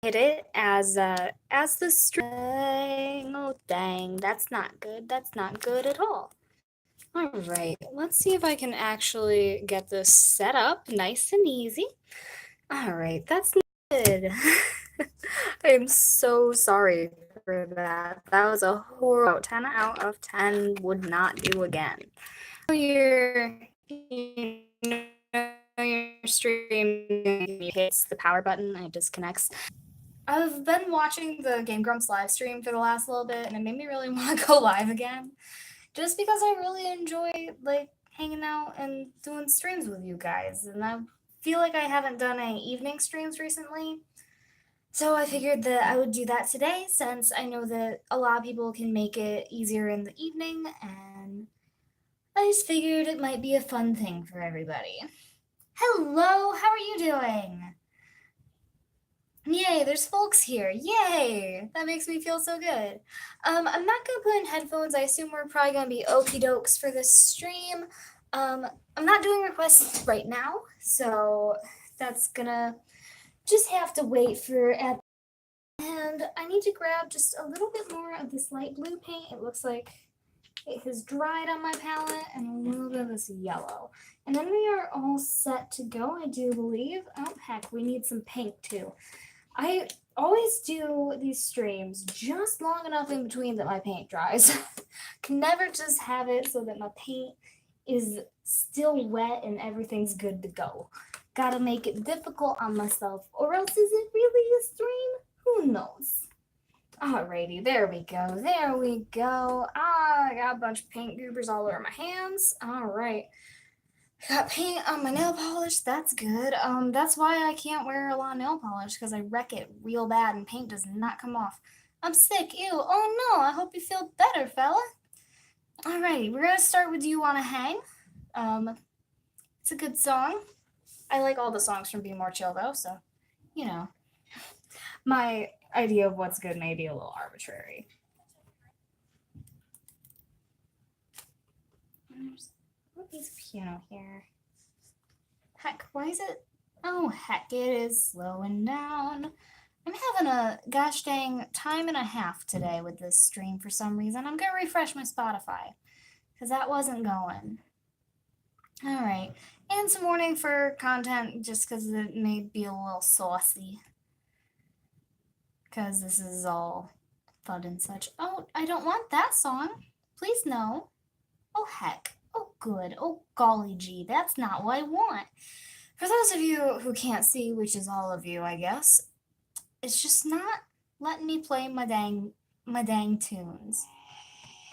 hit it as the string. Oh dang, that's not good. That's not good at all. All right, let's see if I can actually get this set up nice and easy. All right, that's good. I am so sorry for that. That was a horrible 10 out of 10 would not do again. Your stream hits the power button and it disconnects. I've been watching the Game Grumps live stream for the last little bit, and it made me really want to go live again, just because I really enjoy like hanging out and doing streams with you guys, and I feel like I haven't done any evening streams recently. So I figured that I would do that today since I know that a lot of people can make it easier in the evening, and I just figured it might be a fun thing for everybody. Hello, how are you doing? Yay, there's folks here. Yay! That makes me feel so good. I'm not gonna put in headphones. I assume we're probably gonna be okie dokes for this stream. I'm not doing requests right now, so that's gonna just have to wait for at. And I need to grab just a little bit more of this light blue paint. It looks like it has dried on my palette, and a little bit of this yellow. And then we are all set to go, I do believe. Oh, heck, we need some pink too. I always do these streams just long enough in between that my paint dries. Can never just have it so that my paint is still wet and everything's good to go. Gotta make it difficult on myself, or else is it really a stream? Who knows? Alrighty, there we go. There we go. I got a bunch of paint goobers all over my hands. Alright. Got paint on my nail polish. That's good. That's why I can't wear a lot of nail polish, because I wreck it real bad and paint does not come off. I'm sick. Ew. Oh no. I hope you feel better, fella. Alrighty, we're gonna start with "Do You Wanna Hang?" It's a good song. I like all the songs from Be More Chill though, so you know. My idea of what's good may be a little arbitrary. What is piano here? Heck, why is it? Oh, heck, it is slowing down. I'm having a gosh dang time and a half today with this stream for some reason. I'm gonna refresh my Spotify because that wasn't going. All right, and some warning for content just because it may be a little saucy. Because this is all fun and such. Oh, I don't want that song. Please no. Oh, heck. Oh, good. Oh, golly gee. That's not what I want. For those of you who can't see, which is all of you, I guess, it's just not letting me play my dang tunes.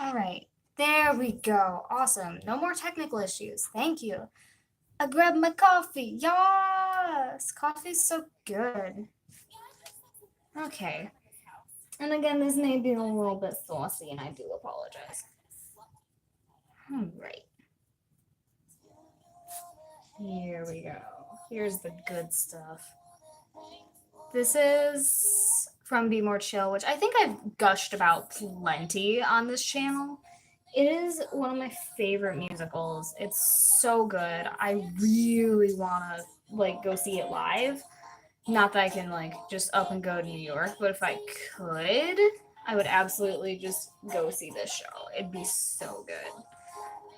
All right. There we go. Awesome. No more technical issues. Thank you. I grabbed my coffee. Yes. Coffee's so good. Okay. And again, this may be a little bit saucy, and I do apologize. All right. Here we go. Here's the good stuff. This is from Be More Chill, which I think I've gushed about plenty on this channel. It is one of my favorite musicals. It's so good. I really want to like go see it live. Not that I can like just up and go to New York, but if I could, I would absolutely just go see this show. It'd be so good.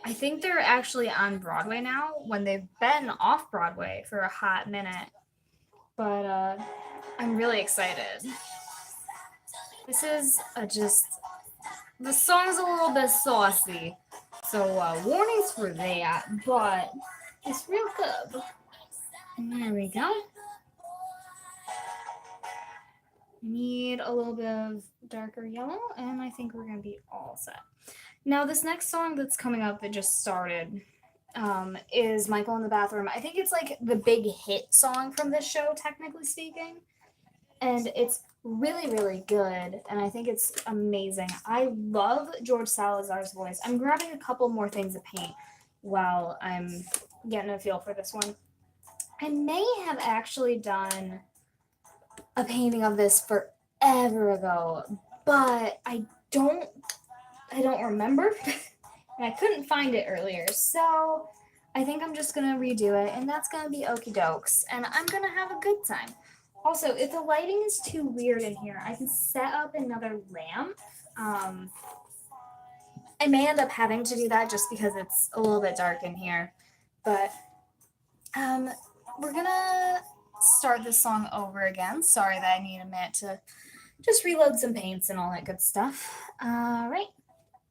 I think they're actually on Broadway now when they've been off Broadway for a hot minute. But I'm really excited. This is just the song's a little bit saucy, so warnings for that, but it's real good. There we go. Need a little bit of darker yellow, and I think we're gonna be all set. Now, this next song that's coming up that just started is Michael in the Bathroom. I think it's like the big hit song from this show, technically speaking. And it's really, really good. And I think it's amazing. I love George Salazar's voice. I'm grabbing a couple more things to paint while I'm getting a feel for this one. I may have actually done a painting of this forever ago, but I don't remember. And I couldn't find it earlier, so I think I'm just gonna redo it, and that's gonna be okie dokes, and I'm gonna have a good time. Also, if the lighting is too weird in here, I can set up another lamp. I may end up having to do that just because it's a little bit dark in here. But um, we're gonna start this song over again. Sorry that I need a minute to just reload some paints and all that good stuff. All right,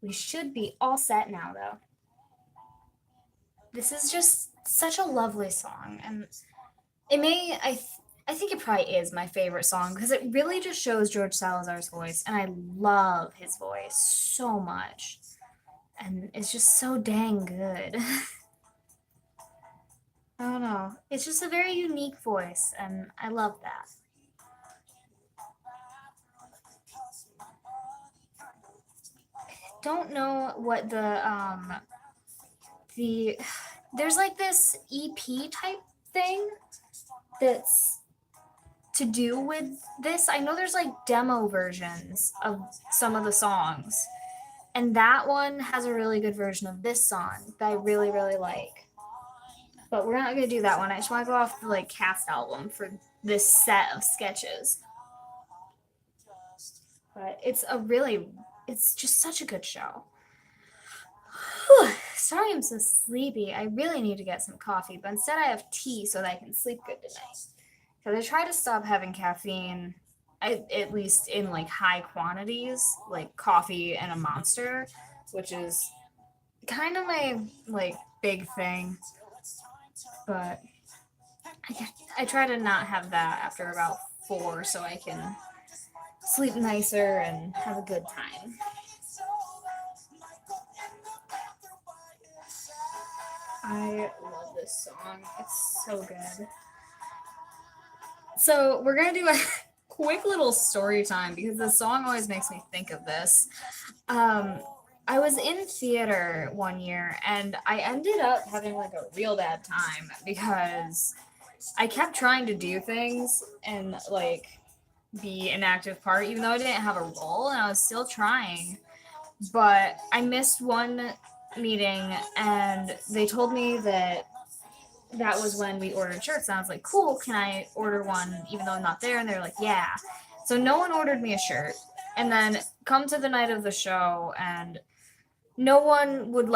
we should be all set now though. This is just such a lovely song, and it may I think it probably is my favorite song because it really just shows George Salazar's voice, and I love his voice so much. And it's just so dang good. I don't know. It's just a very unique voice, and I love that. Don't know what the there's like this EP type thing that's to do with this. I know there's like demo versions of some of the songs. And that one has a really good version of this song that I really, really like. But we're not gonna do that one. I just wanna go off the like cast album for this set of sketches. But it's just such a good show. Whew, sorry I'm so sleepy. I really need to get some coffee, but instead I have tea so that I can sleep good tonight. Because I try to stop having caffeine, at least in like high quantities, like coffee and a Monster, which is kind of my like big thing. But I try to not have that after about 4 so I can sleep nicer and have a good time. I love this song. It's so good. So we're gonna do a quick little story time because the song always makes me think of this. I was in theater one year and I ended up having like a real bad time because I kept trying to do things and like be an active part, even though I didn't have a role and I was still trying. But I missed one meeting and they told me that was when we ordered shirts. And I was like, cool, can I order one even though I'm not there? And they're like, yeah. So no one ordered me a shirt. And then come to the night of the show and no one would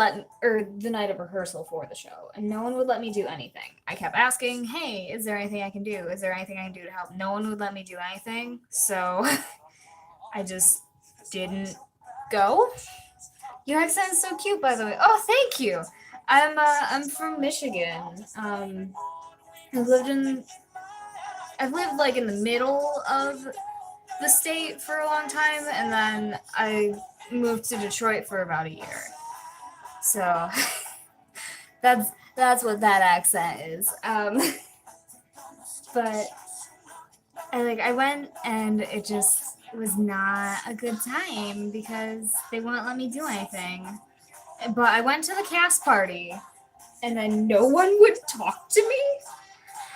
or the night of rehearsal for the show, and no one would let me do anything. I kept asking, hey, is there anything I can do? Is there anything I can do to help? No one would let me do anything. So I just didn't go. Your accent is so cute, by the way. Oh, thank you. I'm from Michigan. I've lived like in the middle of the state for a long time, and then I moved to Detroit for about a year. So that's what that accent is. But I went and it just was not a good time because they wouldn't let me do anything. But I went to the cast party and then no one would talk to me.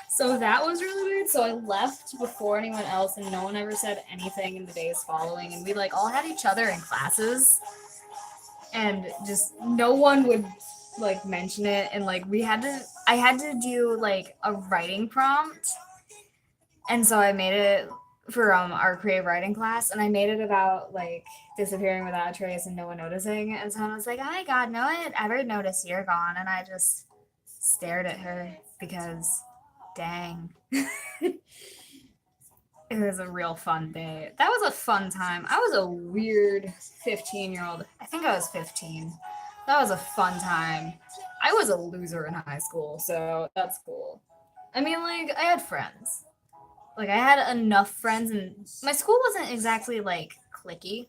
So that was really weird. So I left before anyone else and no one ever said anything in the days following. And we like all had each other in classes and just no one would like mention it. And like I had to do like a writing prompt. And so I made it for our creative writing class, and I made it about like disappearing without a trace and no one noticing. And someone was like, oh my God, no one had ever noticed you're gone. And I just stared at her because dang. It was a real fun day. That was a fun time. I was a weird 15-year-old. I think I was 15. That was a fun time. I was a loser in high school, so that's cool. I mean, like, I had friends. Like, I had enough friends, and my school wasn't exactly, like, cliquey,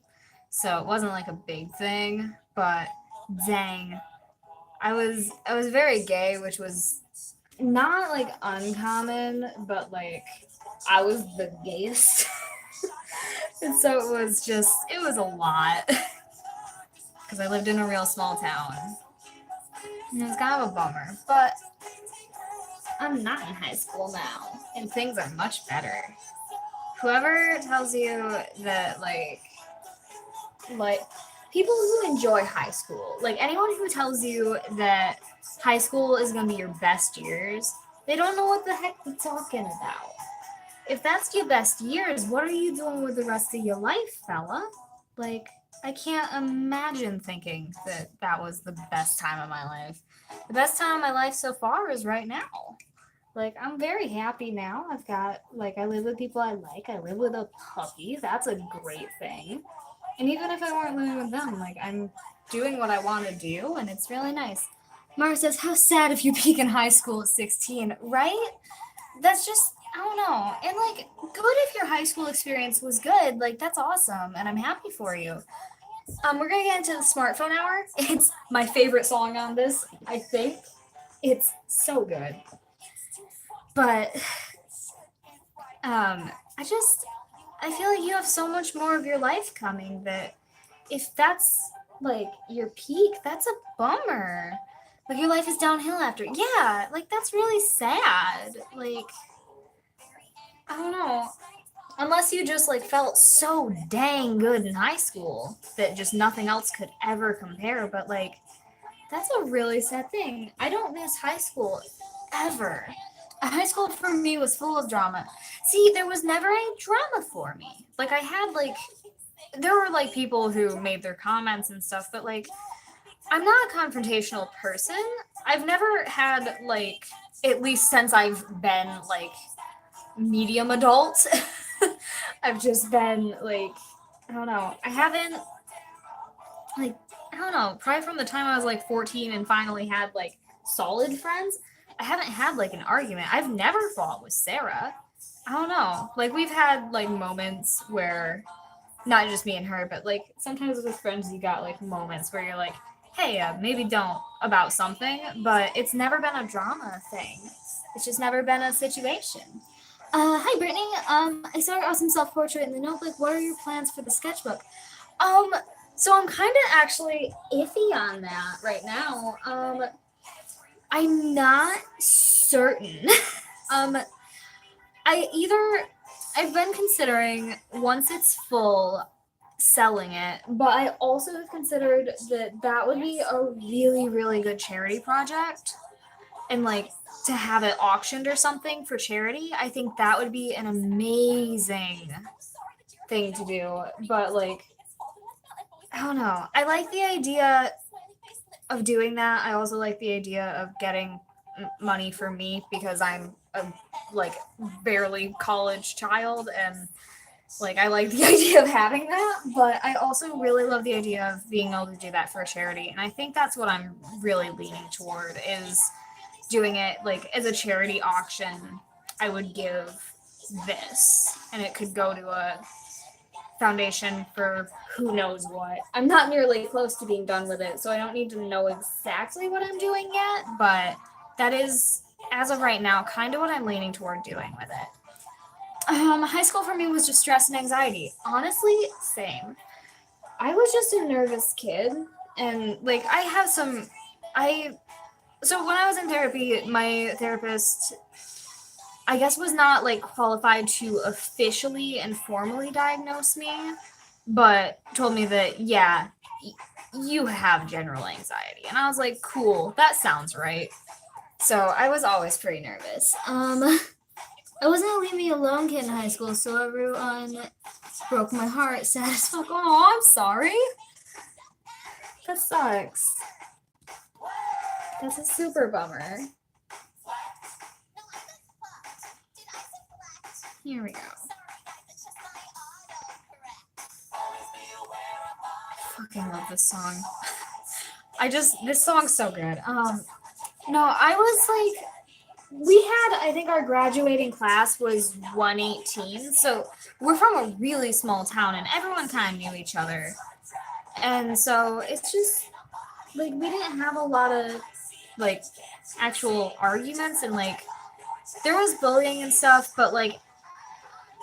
so it wasn't, like, a big thing, but dang. I was very gay, which was not, like, uncommon, but, like, I was the gayest. And so it was a lot. Because I lived in a real small town. And it was kind of a bummer, but I'm not in high school now, and things are much better. Whoever tells you that, like people who enjoy high school, like anyone who tells you that high school is going to be your best years, they don't know what the heck they're talking about. if that's your best years, what are you doing with the rest of your life, fella? Like, I can't imagine thinking that that was the best time of my life. The best time of my life so far is right now. Like, I'm very happy now. I've got, like, I live with people I like. I live with a puppy. That's a great thing. And even if I weren't living with them, like, I'm doing what I want to do, and it's really nice. Mara says, how sad if you peak in high school at 16, right? That's just, I don't know. And, like, good if your high school experience was good. Like, that's awesome, and I'm happy for you. We're gonna get into the smartphone hour. It's my favorite song on this, I think. It's so good. But I feel like you have so much more of your life coming that if that's like your peak, that's a bummer. Like your life is downhill after. Yeah, like that's really sad. Like I don't know. Unless you just like felt so dang good in high school that just nothing else could ever compare, but like that's a really sad thing. I don't miss high school ever. High school for me was full of drama. See, there was never any drama for me. Like I had like there were like people who made their comments and stuff, but like I'm not a confrontational person. I've never had like at least since I've been like medium adult. I've just been like I don't know. I haven't like I don't know, probably from the time I was like 14 and finally had like solid friends, I haven't had like an argument. I've never fought with Sarah. I don't know. Like we've had like moments where not just me and her, but like sometimes with friends you got like moments where you're like, hey, maybe don't about something, but it's never been a drama thing. It's just never been a situation. Hi Brittany. I saw your awesome self-portrait in the notebook. What are your plans for the sketchbook? Um, so I'm kind of actually iffy on that right now. I'm not certain. um, I've been considering once it's full selling it, but I also have considered that that would be a really really good charity project and like to have it auctioned or something for charity. I think that would be an amazing thing to do, but like I don't know. I like the idea of doing that. I also like the idea of getting money for me because I'm a like barely college child and like I like the idea of having that, but I also really love the idea of being able to do that for a charity. And I think that's what I'm really leaning toward is doing it like as a charity auction. I would give this and it could go to a foundation for who knows what. I'm not nearly close to being done with it, so I don't need to know exactly what I'm doing yet, but that is, as of right now, kind of what I'm leaning toward doing with it. High school for me was just stress and anxiety. Honestly, same. I was just a nervous kid, and like I have some, I so when I was in therapy, my therapist I guess was not like qualified to officially and formally diagnose me, but told me that yeah, you have general anxiety. And I was like, cool, that sounds right. So I was always pretty nervous. I wasn't a leave me alone kid in high school, so everyone broke my heart. Sad as fuck. Oh, I'm sorry. That sucks. That's a super bummer. Here we go. I fucking love this song. This song's so good. No, I was like, we had, I think our graduating class was 118. So we're from a really small town and everyone kind of knew each other. And so it's just, like, we didn't have a lot of, like, actual arguments and, like, there was bullying and stuff, but, like,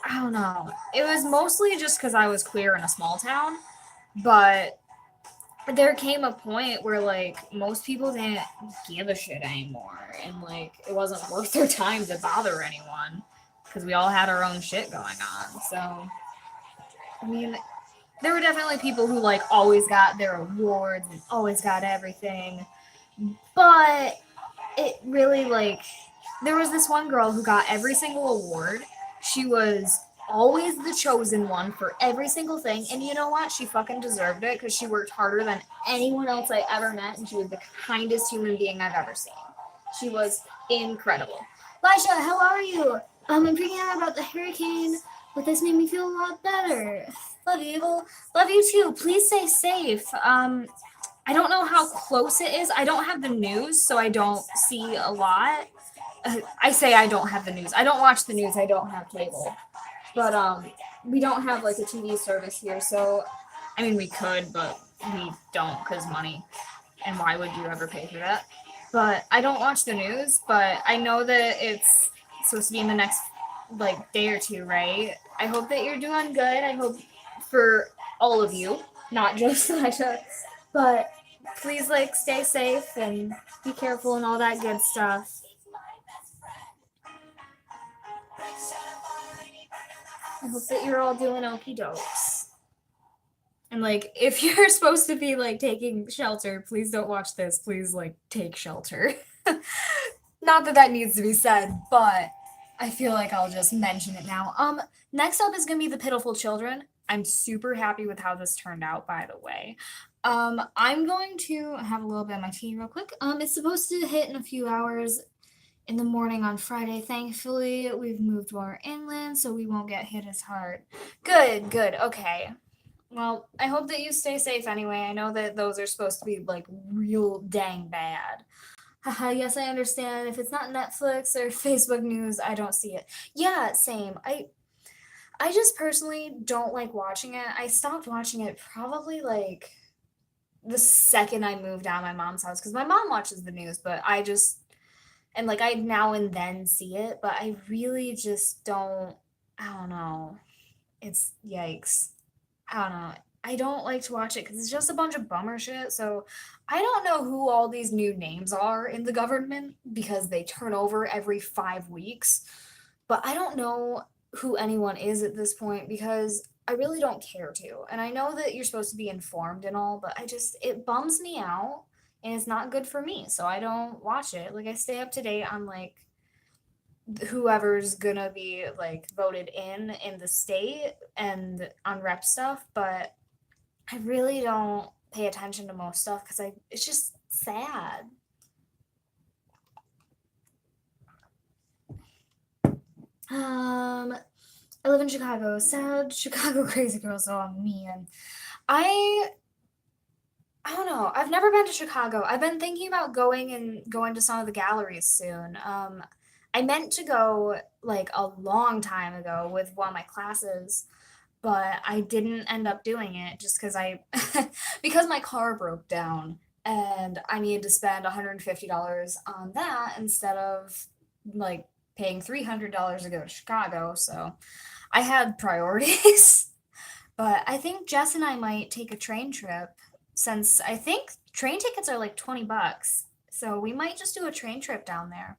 I don't know. It was mostly just because I was queer in a small town, but there came a point where like most people didn't give a shit anymore and like it wasn't worth their time to bother anyone because we all had our own shit going on. So I mean there were definitely people who like always got their awards and always got everything, but it really like there was this one girl who got every single award She was always the chosen one for every single thing. And you know what? She fucking deserved it because she worked harder than anyone else I ever met. And she was the kindest human being I've ever seen. She was incredible. Lisha, how are you? I'm freaking out about the hurricane, but this made me feel a lot better. Love you, Abel. Love you too. Please stay safe. I don't know how close it is. I don't have the news, so I don't see a lot. I say I don't have the news. I don't watch the news. I don't have cable. But we don't have like a TV service here, so I mean we could, but we don't because money. And why would you ever pay for that? But I don't watch the news, but I know that it's supposed to be in the next like day or two, right? I hope that you're doing good. I hope for all of you, not just Sasha, but please like stay safe and be careful and all that good stuff. I hope that you're all doing okie dokes. And like, if you're supposed to be like taking shelter, please don't watch this. Please like take shelter. Not that that needs to be said, but I feel like I'll just mention it now. Next up is gonna be The Pitiful Children. I'm super happy with how this turned out, by the way. I'm going to have a little bit of my tea real quick. It's supposed to hit in a few hours in the morning on Friday. Thankfully, we've moved more inland, so we won't get hit as hard. Good, good, okay. Well, I hope that you stay safe anyway. I know that those are supposed to be like real dang bad. Haha, yes, I understand. If it's not Netflix or Facebook news, I don't see it. Yeah, same. I just personally don't like watching it. I stopped watching it probably like the second I moved out of my mom's house because my mom watches the news, but I just and like I now and then see it, but I really just don't. I don't know. It's yikes. I don't know. I don't like to watch it because it's just a bunch of bummer shit. So I don't know who all these new names are in the government because they turn over every 5 weeks. But I don't know who anyone is at this point because I really don't care to. And I know that you're supposed to be informed and all, but it bums me out and it's not good for me. So I don't watch it. Like I stay up to date on like whoever's gonna be like voted in the state and on rep stuff, but I really don't pay attention to most stuff because it's just sad. Um, I live in Chicago. Sad Chicago crazy girls. Oh man, I I don't know. I've never been to Chicago. I've been thinking about going to some of the galleries soon. I meant to go like a long time ago with one of my classes, but I didn't end up doing it just because I because my car broke down and I needed to spend $150 on that instead of like paying $300 to go to Chicago. So I had priorities. But I think Jess and I might take a train trip since I think train tickets are like 20 bucks. So we might just do a train trip down there.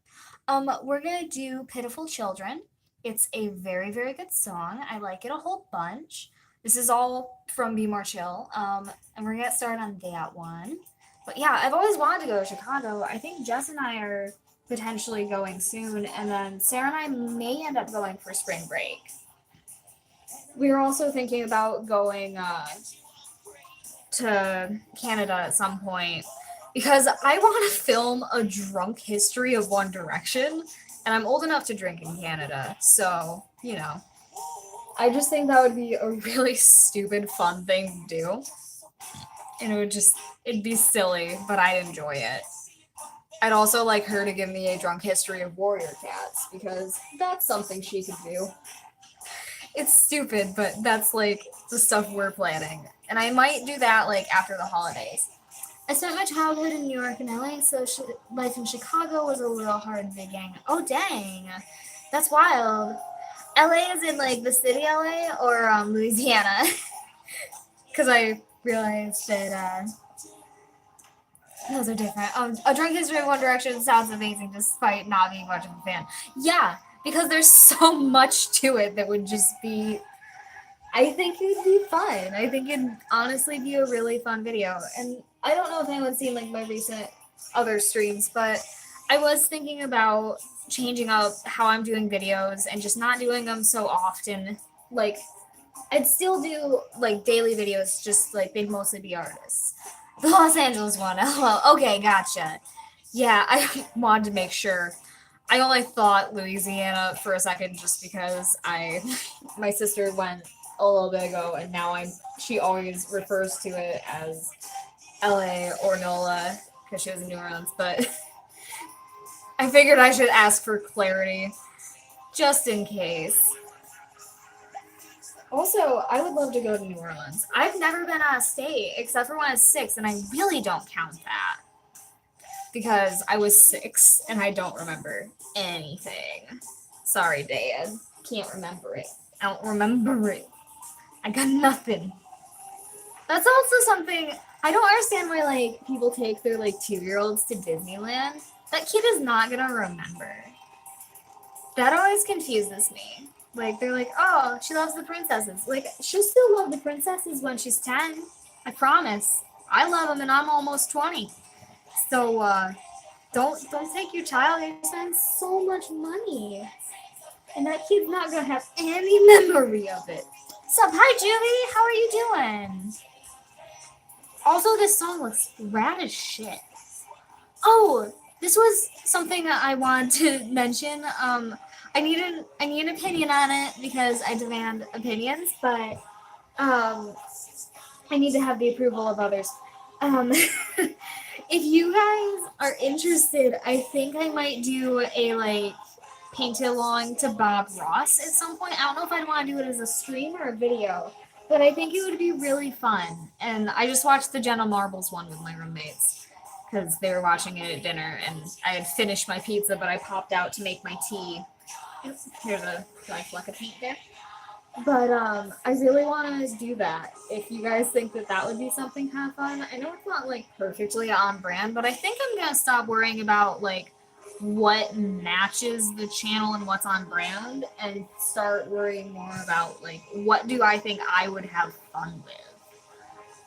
We're gonna do Pitiful Children. It's a very, very good song. I like it a whole bunch. This is all from Be More Chill. And we're gonna get started on that one. But yeah, I've always wanted to go to Chicago. I think Jess and I are potentially going soon, and then Sarah and I may end up going for spring break. We were also thinking about going to Canada at some point because I want to film a drunk history of One Direction, and I'm old enough to drink in Canada, so you know. I just think that would be a really stupid, fun thing to do, and it'd be silly, but I'd enjoy it. I'd also like her to give me a drunk history of Warrior Cats because that's something she could do. It's stupid, but that's like the stuff we're planning. And I might do that like after the holidays. I spent my childhood in New York and LA, so life in Chicago was a little hard in the beginning. Oh, dang. That's wild. LA is in like the city LA or Louisiana? Because I realized that those are different. A Drunk History of One Direction sounds amazing despite not being much of a fan. Yeah, because there's so much to it that would just be. I think it'd be fun. I think it'd honestly be a really fun video. And I don't know if anyone's seen like my recent other streams, but I was thinking about changing up how I'm doing videos and just not doing them so often. Like, I'd still do like daily videos, just like they'd mostly be artists. The Los Angeles one, lol. Okay, gotcha. Yeah, I wanted to make sure. I only thought Louisiana for a second just because my sister went a little bit ago, and now she always refers to it as LA or NOLA because she was in New Orleans, but I figured I should ask for clarity just in case. Also, I would love to go to New Orleans. I've never been out of state except for when I was 6, and I really don't count that because I was 6 and I don't remember anything. Sorry, Dad. Can't remember it. I don't remember it. I got nothing. That's also something I don't understand why like people take their like 2-year-olds to Disneyland. That kid is not gonna remember. That always confuses me. Like they're like, oh, she loves the princesses. Like she'll still love the princesses when she's 10. I promise. I love them and I'm almost 20. So don't take your child. You spend so much money, and that kid's not gonna have any memory of it. Sup, hi Julie. How are you doing? Also, this song looks rad as shit. Oh, this was something that I wanted to mention. I need an opinion on it because I demand opinions, but I need to have the approval of others. If you guys are interested, I think I might do a like paint along to Bob Ross at some point. I don't know if I'd want to do it as a stream or a video, but I think it would be really fun. And I just watched the Jenna Marbles one with my roommates because they were watching it at dinner, and I had finished my pizza, but I popped out to make my tea. Here's a dry fleck of paint there. But I really want to do that. If you guys think that that would be something kind of fun, I know it's not like perfectly on brand, but I think I'm gonna stop worrying about like what matches the channel and what's on brand, and start worrying more about like what do I think I would have fun with.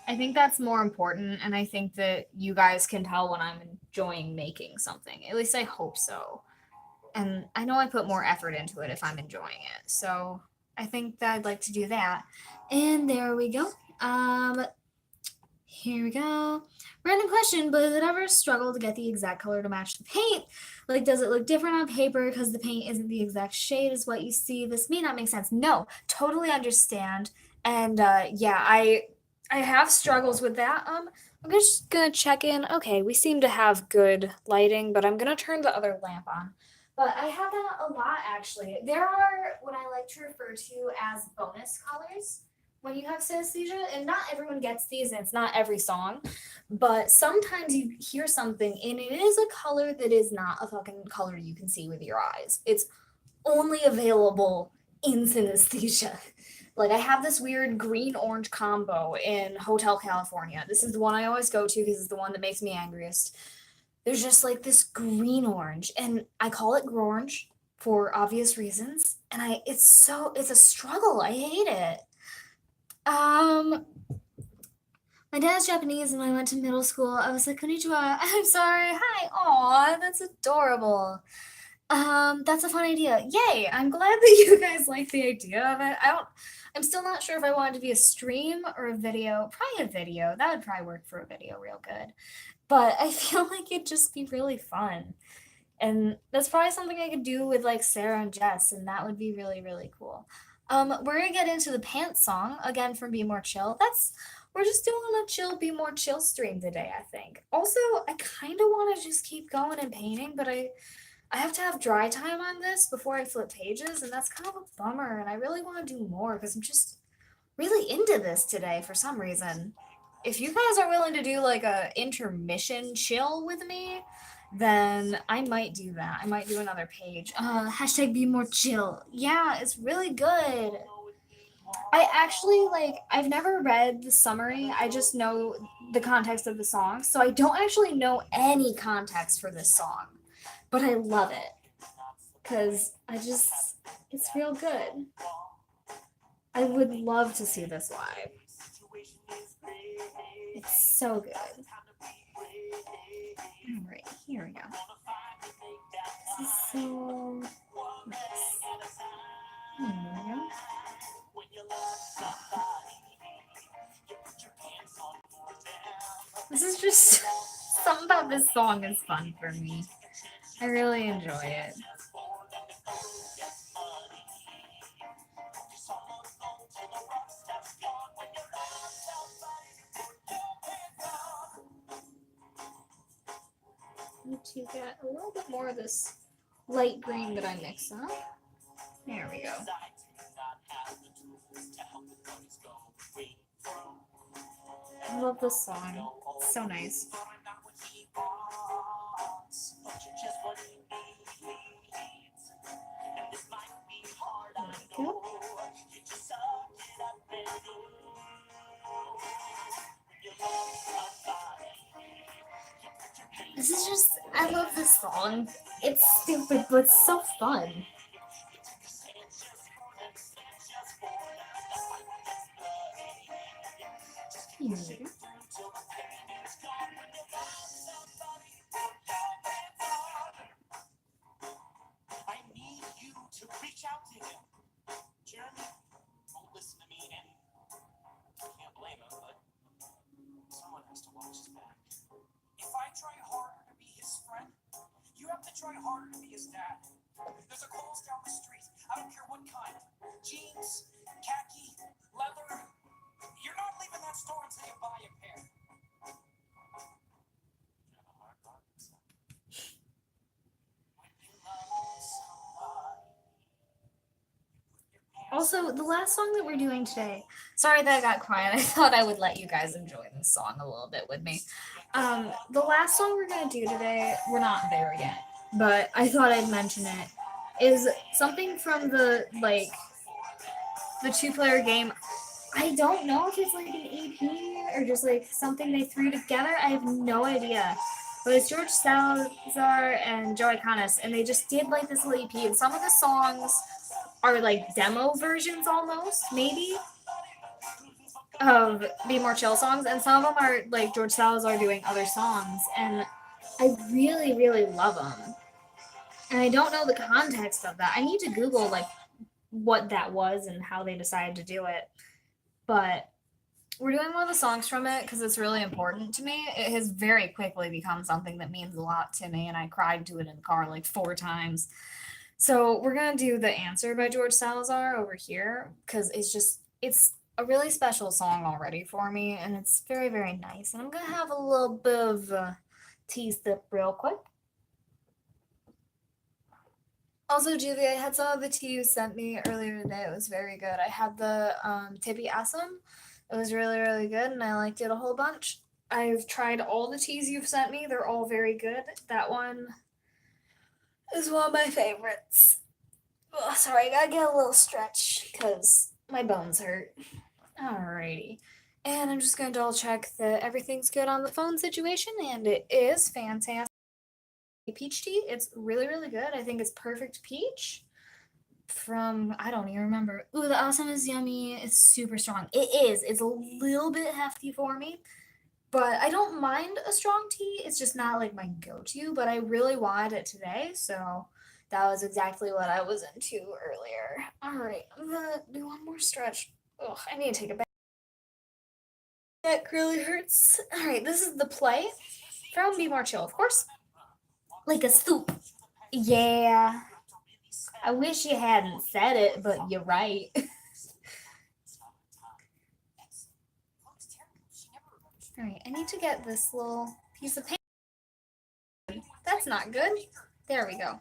I think that's more important, and I think that you guys can tell when I'm enjoying making something. At least I hope so. And I know I put more effort into it if I'm enjoying it. So I think that I'd like to do that. And there we go. Here we go. Random question, but does it ever struggle to get the exact color to match the paint? Like, does it look different on paper because the paint isn't the exact shade as what you see? This may not make sense. No, totally understand. And yeah, I have struggles with that. I'm just gonna check in. Okay, we seem to have good lighting, but I'm gonna turn the other lamp on. But I have that a lot actually. There are what I like to refer to as bonus colors when you have synesthesia, and not everyone gets these, and it's not every song, but sometimes you hear something and it is a color that is not a fucking color you can see with your eyes. It's only available in synesthesia. Like I have this weird green orange combo in Hotel California. This is the one I always go to because it's the one that makes me angriest. There's just like this green orange, and I call it grorange for obvious reasons. And it's a struggle. I hate it. Um, my dad's Japanese, and when I went to middle school, I was like, "Konnichiwa." I'm sorry. Hi. Aw, that's adorable. That's a fun idea. Yay! I'm glad that you guys like the idea of it. I'm still not sure if I want it to be a stream or a video. Probably a video. That would probably work for a video real good. But I feel like it'd just be really fun. And that's probably something I could do with like Sarah and Jess, and that would be really, really cool. We're gonna get into the pants song again from Be More Chill. We're just doing a chill, Be More Chill stream today, I think. Also, I kind of want to just keep going and painting, but I have to have dry time on this before I flip pages, and that's kind of a bummer. And I really want to do more because I'm just really into this today for some reason. If you guys are willing to do like a intermission chill with me, then I might do that. I might do another page. Hashtag Be More Chill. Yeah, it's really good. I actually like, I've never read the summary. I just know the context of the song. So I don't actually know any context for this song, but I love it because it's real good. I would love to see this live. It's so good. All right, here we go. This is just something about this song is fun for me. I really enjoy it. Need to get a little bit more of this light green that I mix up. There we go. I love this song. It's so nice. Cool. This is just, I love this song. It's stupid, but it's so fun. Hmm. I need you to reach out to him. Jeremy won't listen to me, and I can't blame him, but someone has to watch his back. If I try harder to be his friend, you have to try harder to be his dad. There's a Kohl's down the street. I don't care what kind. Jeans, khaki, leather. You're not leaving that store until you buy a pair. Also, the last song that we're doing today, sorry that I got quiet. I thought I would let you guys enjoy this song a little bit with me. The last song we're going to do today, we're not there yet, but I thought I'd mention it, is something from the two-player game. I don't know if it's like an EP or just like something they threw together. I have no idea. But it's George Salazar and Joey Canas, and they just did like this little EP, and some of the songs are like demo versions almost, maybe, of Be More Chill songs, and some of them are like George Salazar doing other songs, and I really, really love them. And I don't know the context of that. I need to Google like what that was and how they decided to do it. But we're doing one of the songs from it because it's really important to me. It has very quickly become something that means a lot to me, and I cried to it in the car like 4 times. So we're gonna do The Answer by George Salazar over here because it's a really special song already for me, and it's very, very nice. And I'm gonna have a little bit of tea sip real quick. Also, Julie, I had some of the tea you sent me earlier today. It was very good. I had the Tibi Assam. It was really, really good, and I liked it a whole bunch. I've tried all the teas you've sent me. They're all very good. That one is one of my favorites. Oh, sorry, I gotta get a little stretch because my bones hurt. Alrighty. And I'm just gonna double check that everything's good on the phone situation, and it is fantastic. Peach tea, it's really, really good. I think it's perfect peach from, I don't even remember. Ooh, the awesome is yummy. It's super strong. It is. It's a little bit hefty for me, but I don't mind a strong tea. It's just not like my go-to, but I really wanted it today, so that was exactly what I was into earlier. All right, I'm gonna do one more stretch. Ugh, I need to take a bath. Neck really hurts. All right, this is the play from Be More Chill, of course. Like a soup. Yeah. I wish you hadn't said it, but you're right. Alright, I need to get this little piece of paper. That's not good. There we go.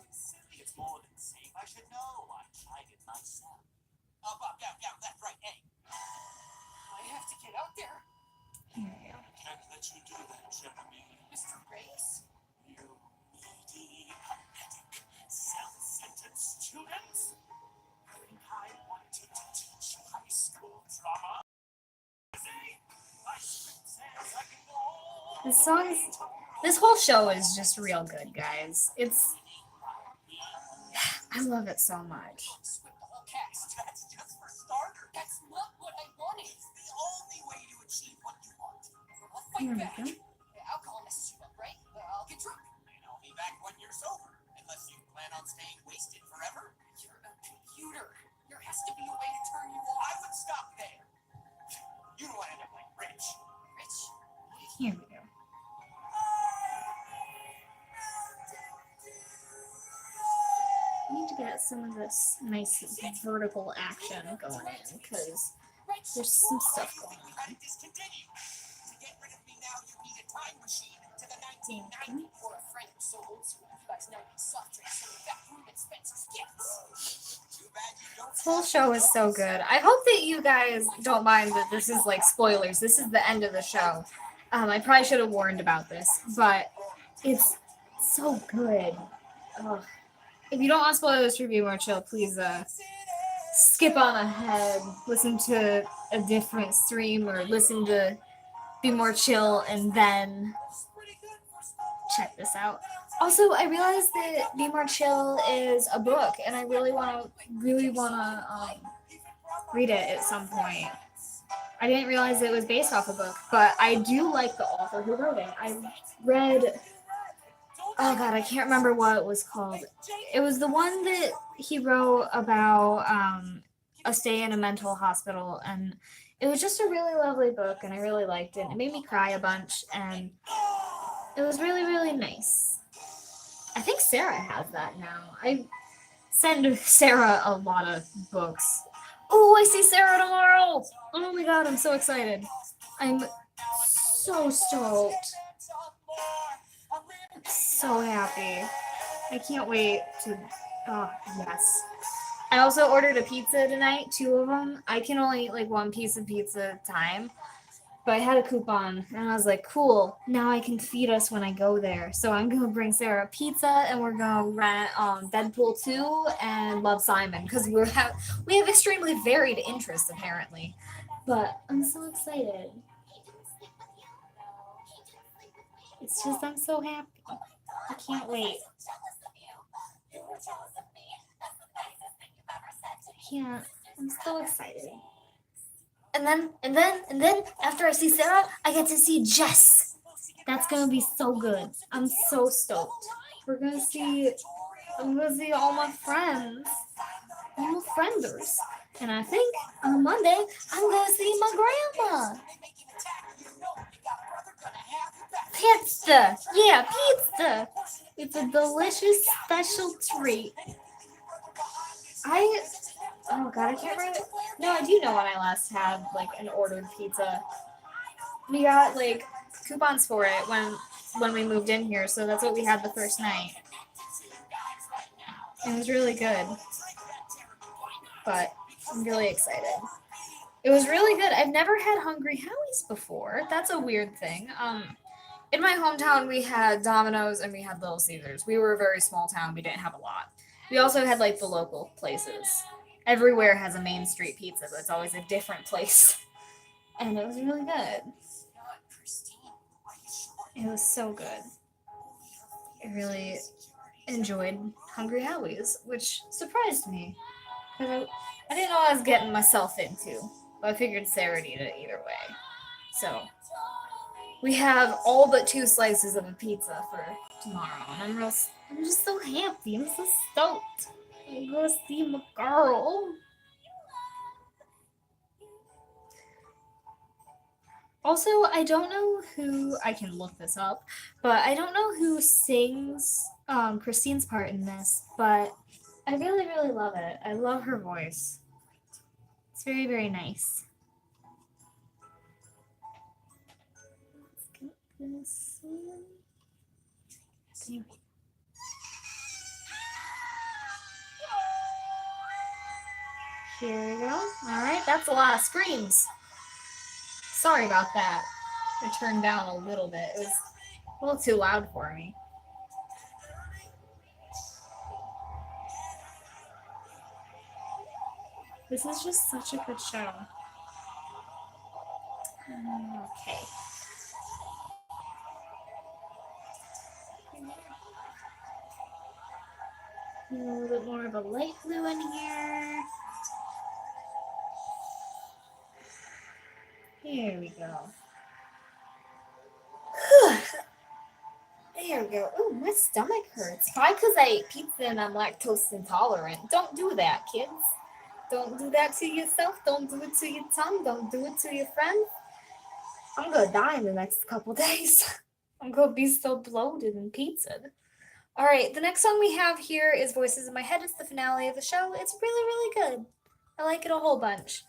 There we go. Can't let you do that, Jeremy. Mr. Grace? You needy, pathetic, self-centered students. I wanted to teach high school drama. This whole show is just real good, guys. I love it so much. That's just for starters. That's not what I wanted. It's the only way to achieve what you want. I'll fight back. Alcohol messes you up, right? I'll get drunk. And I'll be back when you're sober. Unless you plan on staying wasted forever. You're a computer. There has to be a way to turn you off. I would stop there. You don't want to end up like Rich. Rich? Here we go. some of this nice vertical action going in because there's some stuff going on. This whole show is so good. I hope that you guys don't mind that this is like spoilers. This is the end of the show. I probably should have warned about this, but it's so good. Ugh. If you don't want spoilers for Be More Chill, please skip on ahead, listen to a different stream, or listen to Be More Chill and then check this out. Also, I realized that Be More Chill is a book, and I really want to read it at some point. I didn't realize it was based off a book, but I do like the author who wrote it. I read, oh god, I can't remember what it was called. It was the one that he wrote about a stay in a mental hospital, and it was just a really lovely book, and I really liked it. It made me cry a bunch, and it was really, really nice. I think Sarah has that now. I send Sarah a lot of books. Oh, I see Sarah tomorrow! Oh my god, I'm so excited. I'm so stoked. I'm so happy. I can't wait to... Oh, yes. I also ordered a pizza tonight, 2 of them. I can only eat like 1 piece of pizza at a time. But I had a coupon, and I was like, cool, now I can feed us when I go there. So I'm going to bring Sarah a pizza, and we're going to rent Deadpool 2 and Love, Simon, because we have extremely varied interests, apparently. But I'm so excited. It's just, I'm so happy. I can't wait. I can't. I'm so excited. And then, after I see Sarah, I get to see Jess. That's gonna be so good. I'm so stoked. I'm gonna see all my friends. All my frienders. And I think on Monday, I'm gonna see my grandma. Pizza! Yeah, pizza! It's a delicious special treat. Oh god, I can't remember. No, I do know when I last had like an ordered pizza. We got like coupons for it when we moved in here, so that's what we had the first night. It was really good. But I'm really excited. It was really good. I've never had Hungry Howie's before. That's a weird thing. In my hometown we had Domino's and we had Little Caesars. We were a very small town. We didn't have a lot. We also had like the local places. Everywhere has a Main Street pizza, but it's always a different place. And it was really good. It was so good. I really enjoyed Hungry Howie's, which surprised me. Because I didn't know what I was getting myself into. But I figured Sarah would eat it either way. So, we have all but 2 slices of a pizza for tomorrow. And I'm just so happy. I'm so stoked. I'm gonna see my girl. Also, I don't know who, I can look this up, but I don't know who sings Christine's part in this, but I really, really love it. I love her voice. It's very, very nice. Let's get this in. Here we go. Alright, that's a lot of screams. Sorry about that. I turned down a little bit. It was a little too loud for me. This is just such a good show. Okay. A little bit more of a light blue in here. Here we go. There we go. Ooh, my stomach hurts. Probably because I ate pizza and I'm lactose intolerant. Don't do that, kids. Don't do that to yourself. Don't do it to your tongue. Don't do it to your friends. I'm going to die in the next couple days. I'm going to be so bloated and pizzaed. All right, the next song we have here is Voices in My Head. It's the finale of the show. It's really, really good. I like it a whole bunch.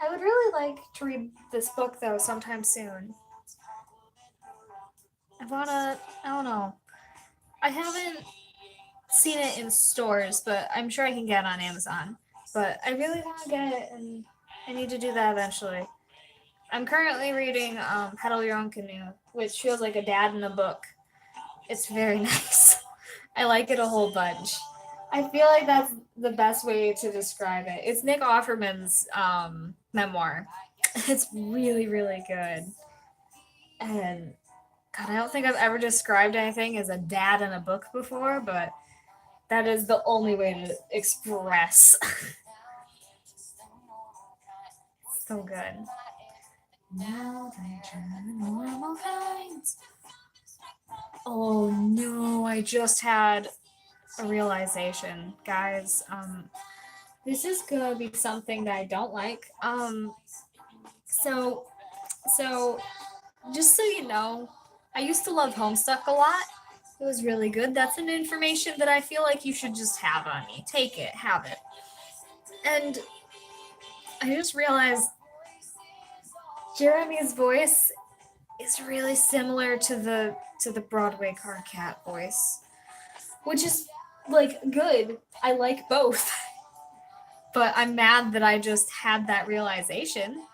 I would really like to read this book though sometime soon. I don't know. I haven't seen it in stores, but I'm sure I can get it on Amazon. But I really want to get it, and I need to do that eventually. I'm currently reading Pedal Your Own Canoe, which feels like a dad in a book. It's very nice. I like it a whole bunch. I feel like that's the best way to describe it. It's Nick Offerman's memoir. It's really, really good. And God, I don't think I've ever described anything as a dad in a book before, but that is the only way to express. So good. Now normal kinds. Oh no, I just had a realization, guys. This is gonna be something that I don't like. So so just so you know, I used to love Homestuck a lot. It was really good. That's an information that I feel like you should just have on me. Take it, have it. And I just realized Jeremy's voice is really similar to the Broadway car cat voice, which is like good. I like both. But I'm mad that I just had that realization.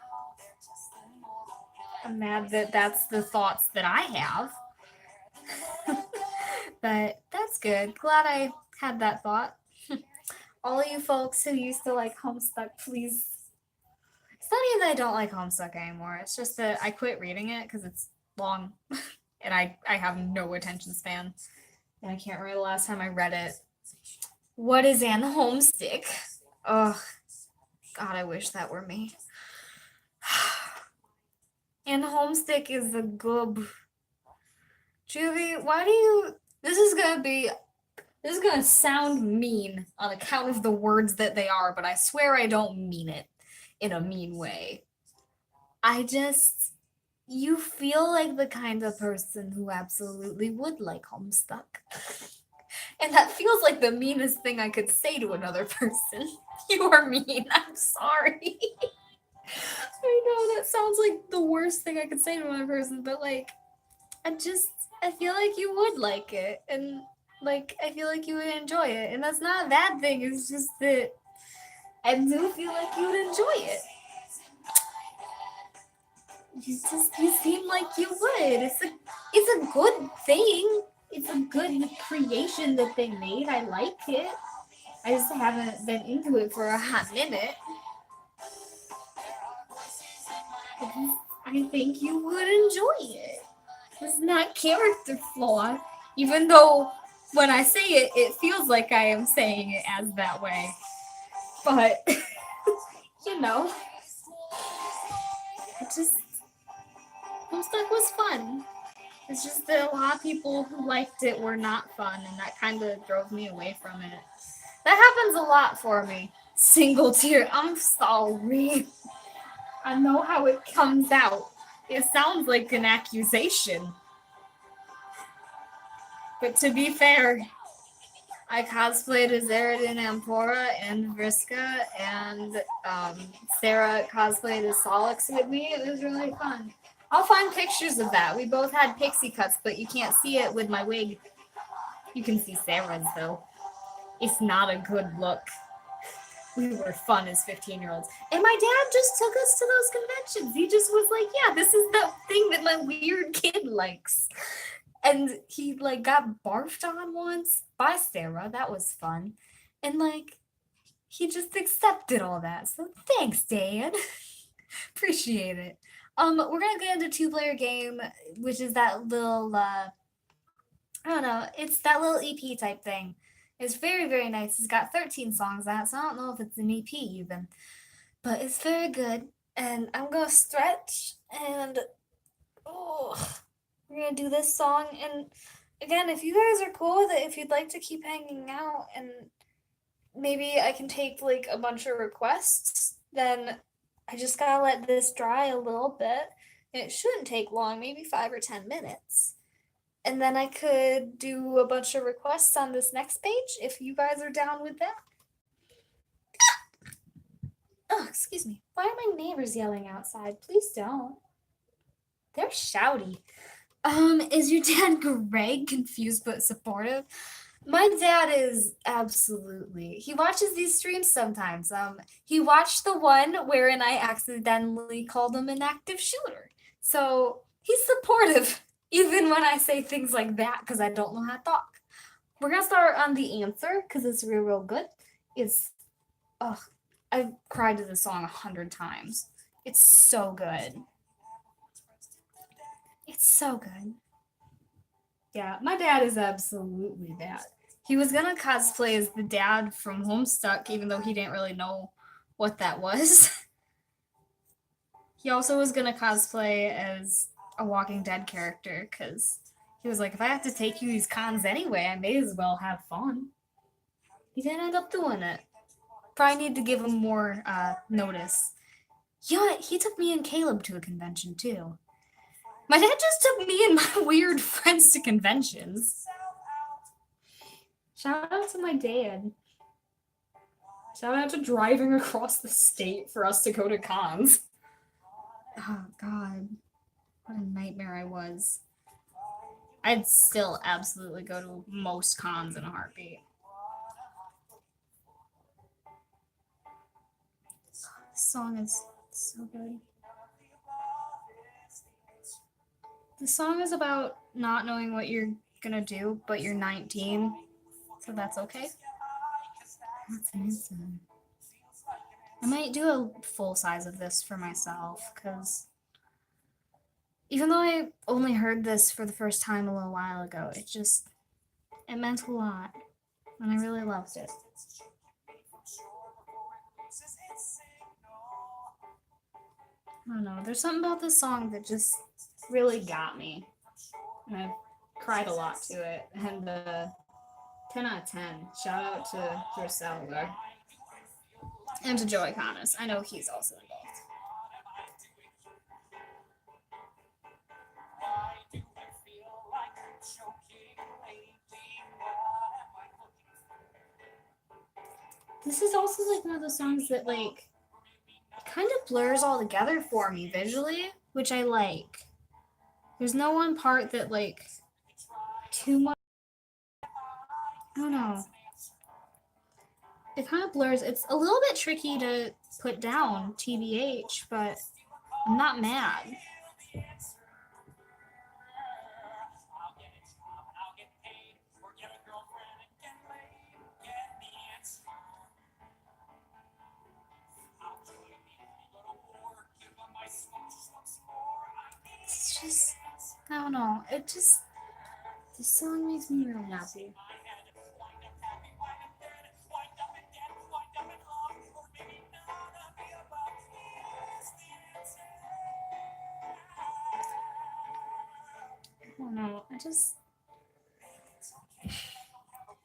I'm mad that that's the thoughts that I have. But that's good. Glad I had that thought. All of you folks who used to like Homestuck, please. It's not even that I don't like Homestuck anymore. It's just that I quit reading it because it's long and I have no attention span. And I can't remember the last time I read it. What is Anne Homestick? Ugh. God, I wish that were me. Anne Homestick is a goob. Juvie, why do you. This is gonna sound mean on account of the words that they are, but I swear I don't mean it in a mean way. I just. You feel like the kind of person who absolutely would like Homestuck. And that feels like the meanest thing I could say to another person. You are mean. I'm sorry. I know that sounds like the worst thing I could say to another person, but like, I just, I feel like you would like it. And like, I feel like you would enjoy it. And that's not a bad thing. It's just that I do feel like you would enjoy it. You seem like you would. It's a good thing. It's a good creation that they made. I like it. I just haven't been into it for a hot minute. I think you would enjoy it. It's not character flaw, even though when I say it, it feels like I am saying it as that way. But you know, it just Homestuck was fun. It's just that a lot of people who liked it were not fun, and that kind of drove me away from it. That happens a lot for me. Single tear. I'm sorry. I know how it comes out. It sounds like an accusation. But to be fair, I cosplayed as Eridan Ampora and Vriska, and Sarah cosplayed as Solix with me. It was really fun. I'll find pictures of that. We both had pixie cuts, but you can't see it with my wig. You can see Sarah's, though. It's not a good look. We were fun as 15-year-olds. And my dad just took us to those conventions. He just was like, yeah, this is the thing that my weird kid likes. And he like got barfed on once by Sarah. That was fun. And like he just accepted all that. So thanks, Dad. Appreciate it. We're gonna get into two-player game, which is that little I don't know, it's that little EP type thing. It's very, very nice. It's got 13 songs on it, so I don't know if it's an EP even. But it's very good. And I'm gonna stretch and oh, we're gonna do this song. And again, if you guys are cool with it, if you'd like to keep hanging out and maybe I can take like a bunch of requests, then I just gotta let this dry a little bit. It shouldn't take long, maybe 5 or 10 minutes. And then I could do a bunch of requests on this next page if you guys are down with that. Oh, excuse me. Why are my neighbors yelling outside? Please don't. They're shouty. Is your dad Greg confused but supportive? My dad is absolutely. He watches these streams sometimes. He watched the one wherein I accidentally called him an active shooter. So he's supportive, even when I say things like that, because I don't know how to talk. We're gonna start on the answer because it's real good. It's ugh, I've cried to this song 100 times. It's so good. It's so good. Yeah, my dad is absolutely that. He was gonna cosplay as the dad from Homestuck, even though he didn't really know what that was. He also was gonna cosplay as a Walking Dead character because he was like, if I have to take you these cons anyway, I may as well have fun. He didn't end up doing it. Probably need to give him more notice. Yeah, he took me and Caleb to a convention too. My dad just took me and my weird friends to conventions. Shout out to my dad. Shout out to driving across the state for us to go to cons. Oh, God. What a nightmare I was. I'd still absolutely go to most cons in a heartbeat. This song is so good. The song is about not knowing what you're gonna do, but you're 19, so that's okay. That's amazing. I might do a full size of this for myself, because even though I only heard this for the first time a little while ago, it meant a lot, and I really loved it. I don't know, there's something about this song that just really got me, and I've cried a lot to it, and 10 out of 10. Shout out to Griselda. And to Joey Canis. I know he's also involved. This is also like one of those songs that like kind of blurs all together for me visually, which I like. There's no one part that like too much. I don't know. It kind of blurs. It's a little bit tricky to put down, TBH, but I'm not mad. It's just, I don't know. This song makes me really happy. I don't know.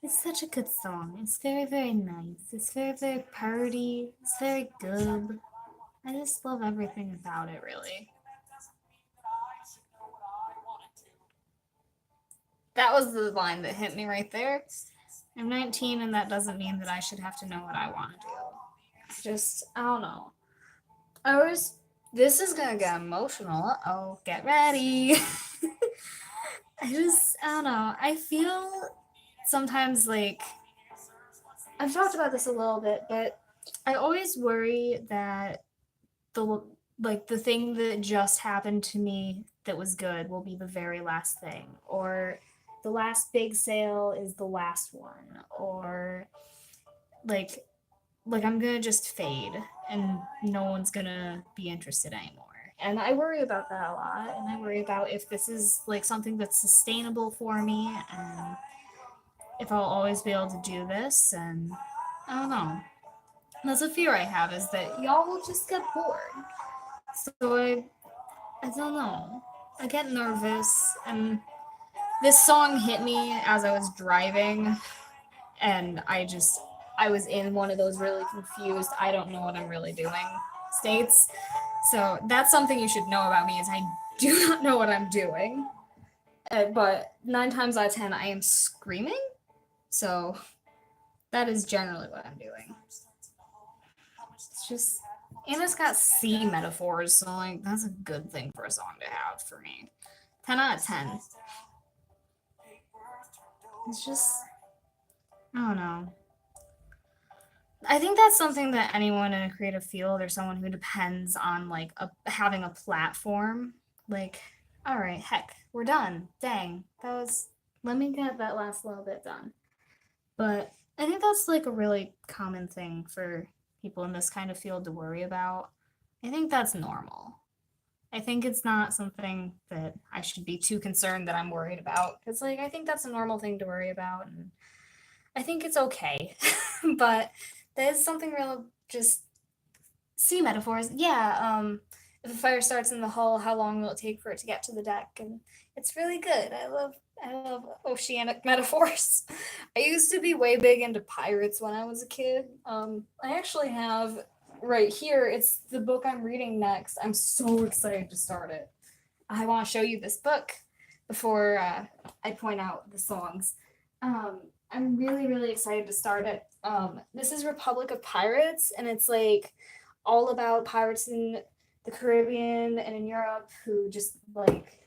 It's such a good song. It's very, very nice. It's very, very party. It's very good. I just love everything about it, really. That was the line that hit me right there. I'm 19, and that doesn't mean that I should have to know what I want to do. I don't know. This is gonna get emotional. Oh, get ready. I don't know. I feel sometimes like I've talked about this a little bit, but I always worry that the the thing that just happened to me that was good will be the very last thing, or the last big sale is the last one, or like I'm gonna just fade and no one's gonna be interested anymore. And I worry about that a lot, and I worry about if this is like something that's sustainable for me, and if I'll always be able to do this. And I don't know. That's a fear I have, is that y'all will just get bored. So I don't know. I get nervous, and this song hit me as I was driving, and I was in one of those really confused, I don't know what I'm really doing states. So that's something you should know about me, is I do not know what I'm doing. but 9 times out of 10, I am screaming. So that is generally what I'm doing. It's just, and it's got sea metaphors, so like that's a good thing for a song to have for me. 10 out of 10. It's just, I don't know. I think that's something that anyone in a creative field or someone who depends on like having a platform, like, all right, heck, we're done. Dang, that was. Let me get that last little bit done. But I think that's like a really common thing for people in this kind of field to worry about. I think that's normal. I think it's not something that I should be too concerned that I'm worried about. Because, like, I think that's a normal thing to worry about. And I think it's okay. But there's something real, just sea metaphors. Yeah, if a fire starts in the hull, how long will it take for it to get to the deck? And it's really good. I love oceanic metaphors. I used to be way big into pirates when I was a kid. I actually have right here. It's the book I'm reading next. I'm so excited to start it. I want to show you this book before I point out the songs. I'm really, really excited to start it. This is Republic of Pirates, and it's like all about pirates in the Caribbean and in Europe who just like,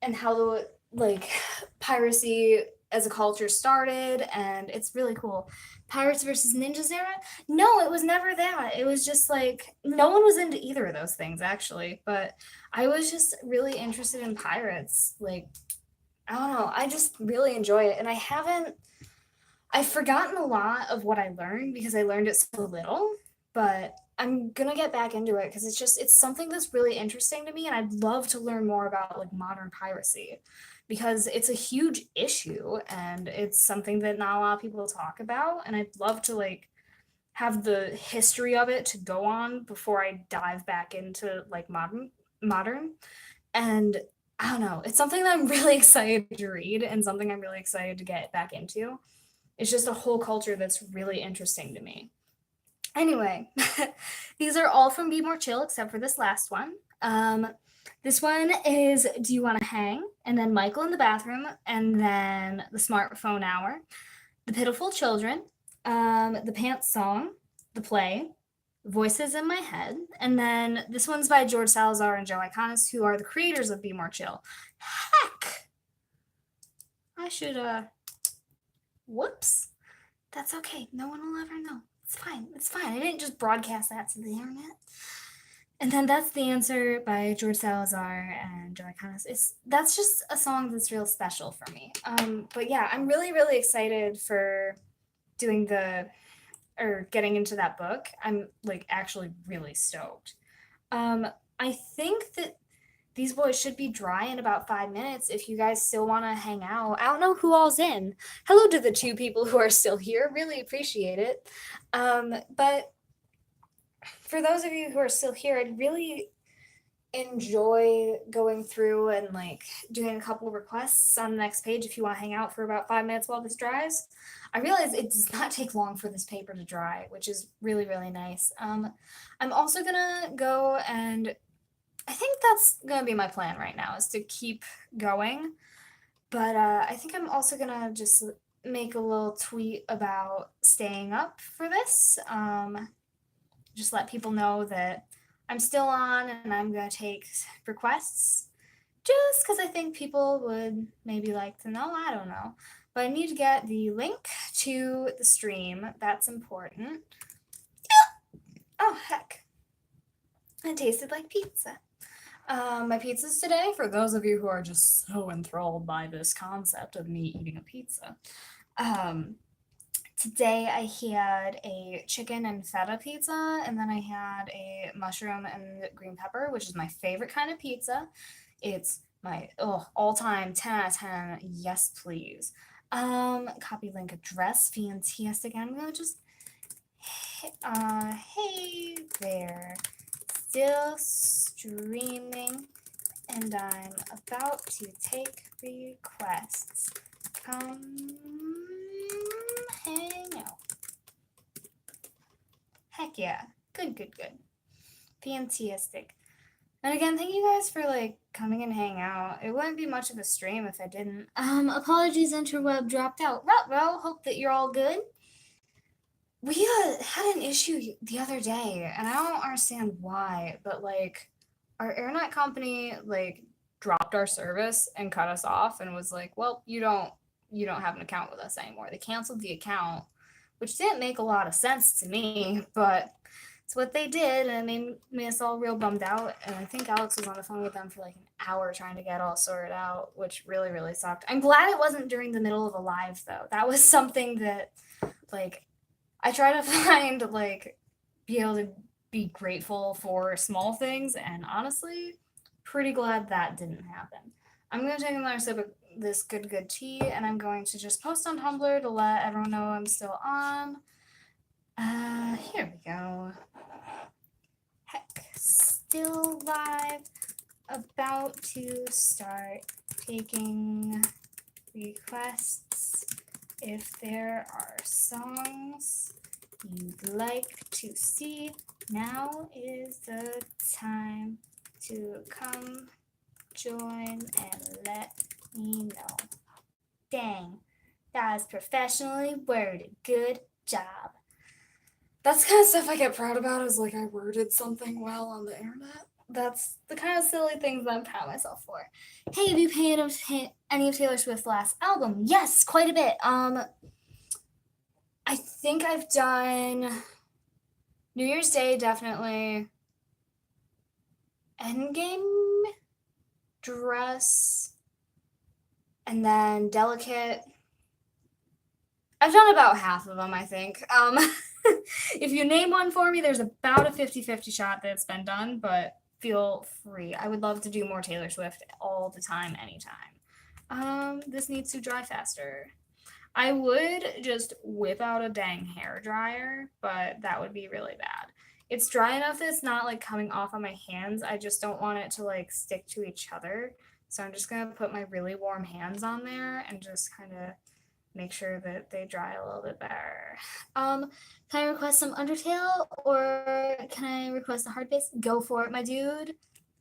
and how the like piracy as a culture started, and it's really cool. Pirates versus Ninjas era? No, it was never that. It was just like no one was into either of those things actually, but I was just really interested in pirates. Like I don't know, I just really enjoy it, and I've forgotten a lot of what I learned because I learned it so little, but I'm gonna get back into it because it's something that's really interesting to me, and I'd love to learn more about like modern piracy because it's a huge issue and it's something that not a lot of people talk about, and I'd love to like have the history of it to go on before I dive back into like modern. And I don't know, it's something that I'm really excited to read and something I'm really excited to get back into. It's just a whole culture that's really interesting to me. Anyway, these are all from Be More Chill except for this last one. This one is Do You Want to Hang? And then Michael in the Bathroom, and then The Smartphone Hour, The Pitiful Children, The Pants Song, The Play, Voices in My Head, and then this one's by George Salazar and Joe Iconis, who are the creators of Be More Chill. Heck! I should, whoops. That's okay. No one will ever know. It's fine. It's fine. I didn't just broadcast that to the internet. And then That's the Answer by George Salazar and Joe Iconis. That's just a song that's real special for me. But yeah, I'm really, really excited for doing getting into that book. I'm like actually really stoked. I think that these boys should be dry in about 5 minutes if you guys still want to hang out. I don't know who all's in. Hello to the 2 people who are still here. Really appreciate it. But for those of you who are still here, I'd really enjoy going through and like doing a couple of requests on the next page if you want to hang out for about 5 minutes while this dries. I realize it does not take long for this paper to dry, which is really, really nice. I'm also gonna go and I think that's gonna be my plan right now is to keep going. But I think I'm also gonna just make a little tweet about staying up for this. Just let people know that I'm still on and I'm gonna take requests. Just because I think people would maybe like to know. I don't know. But I need to get the link to the stream. That's important. Oh, heck. It tasted like pizza. My pizzas today, for those of you who are just so enthralled by this concept of me eating a pizza, today I had a chicken and feta pizza, and then I had a mushroom and green pepper, which is my favorite kind of pizza. It's my all-time 10 out of 10. Yes, please. Copy link address, fantastic. I'm gonna just hey there. Still streaming, and I'm about to take requests. Come hang out. Heck yeah. Good. Fantastic. And again, thank you guys for like coming and hanging out. It wouldn't be much of a stream if I didn't. Apologies, interweb dropped out. Ruh-roh, hope that you're all good. We had an issue the other day, and I don't understand why, but like our internet company like dropped our service and cut us off and was like, "Well, you don't have an account with us anymore." They canceled the account, which didn't make a lot of sense to me, but it's what they did, and it made us all real bummed out. And I think Alex was on the phone with them for like an hour trying to get all sorted out, which really, really sucked. I'm glad it wasn't during the middle of a live though. That was something that like I try to find like be able to be grateful for small things, and honestly, pretty glad that didn't happen. I'm gonna take another sip of this good tea, and I'm going to just post on Tumblr to let everyone know I'm still on. Here we go. Heck, still live, about to start taking requests. If there are songs you'd like to see, now is the time to come join and let me know. Dang, that is professionally worded. Good job. That's the kind of stuff I get proud about, is like I worded something well on the internet. That's the kind of silly things that I'm proud of myself for. Hey, have you paid any of Taylor Swift's last album? Yes, quite a bit. I think I've done New Year's Day, definitely. Endgame, Dress, and then Delicate. I've done about half of them, I think. If you name one for me, there's about a 50-50 shot that it's been done, but feel free. I would love to do more Taylor Swift all the time, anytime. This needs to dry faster. I would just whip out a dang hair dryer, but that would be really bad. It's dry enough that it's not like coming off on my hands. I just don't want it to like stick to each other. So I'm just gonna put my really warm hands on there and just kind of make sure that they dry a little bit better. Can I request some Undertale, or can I request a hard base? Go for it, my dude.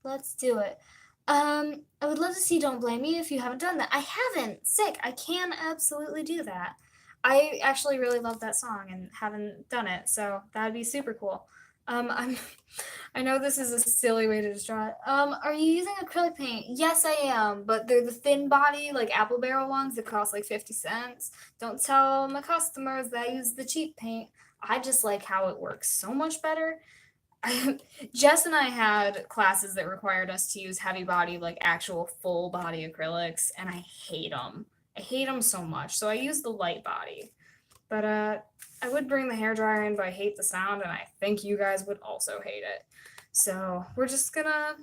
Let's do it. I would love to see Don't Blame Me if you haven't done that. I haven't. Sick. I can absolutely do that. I actually really love that song and haven't done it, so that'd be super cool. I'm I know this is a silly way to describe it. Are you using acrylic paint? Yes, I am, but they're the thin body, like apple barrel ones that cost like 50 cents. Don't tell my customers that I use the cheap paint. I just like how it works so much better. Jess and I had classes that required us to use heavy body, like actual full body acrylics, and I hate them. I hate them so much. So I use the light body. But I would bring the hairdryer in, but I hate the sound, and I think you guys would also hate it. So we're just gonna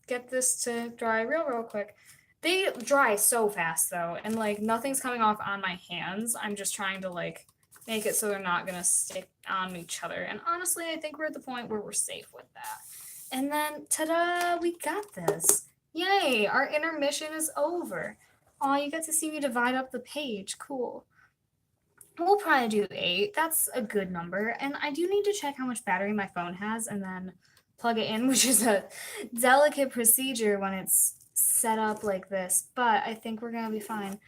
get this to dry real quick. They dry so fast though, and like nothing's coming off on my hands. I'm just trying to like make it so they're not gonna stick on each other. And honestly, I think we're at the point where we're safe with that. And then ta-da, we got this. Yay, our intermission is over. Aw, you get to see me divide up the page. Cool. We'll probably do 8. That's a good number. And I do need to check how much battery my phone has and then plug it in, which is a delicate procedure when it's set up like this. But I think we're gonna be fine.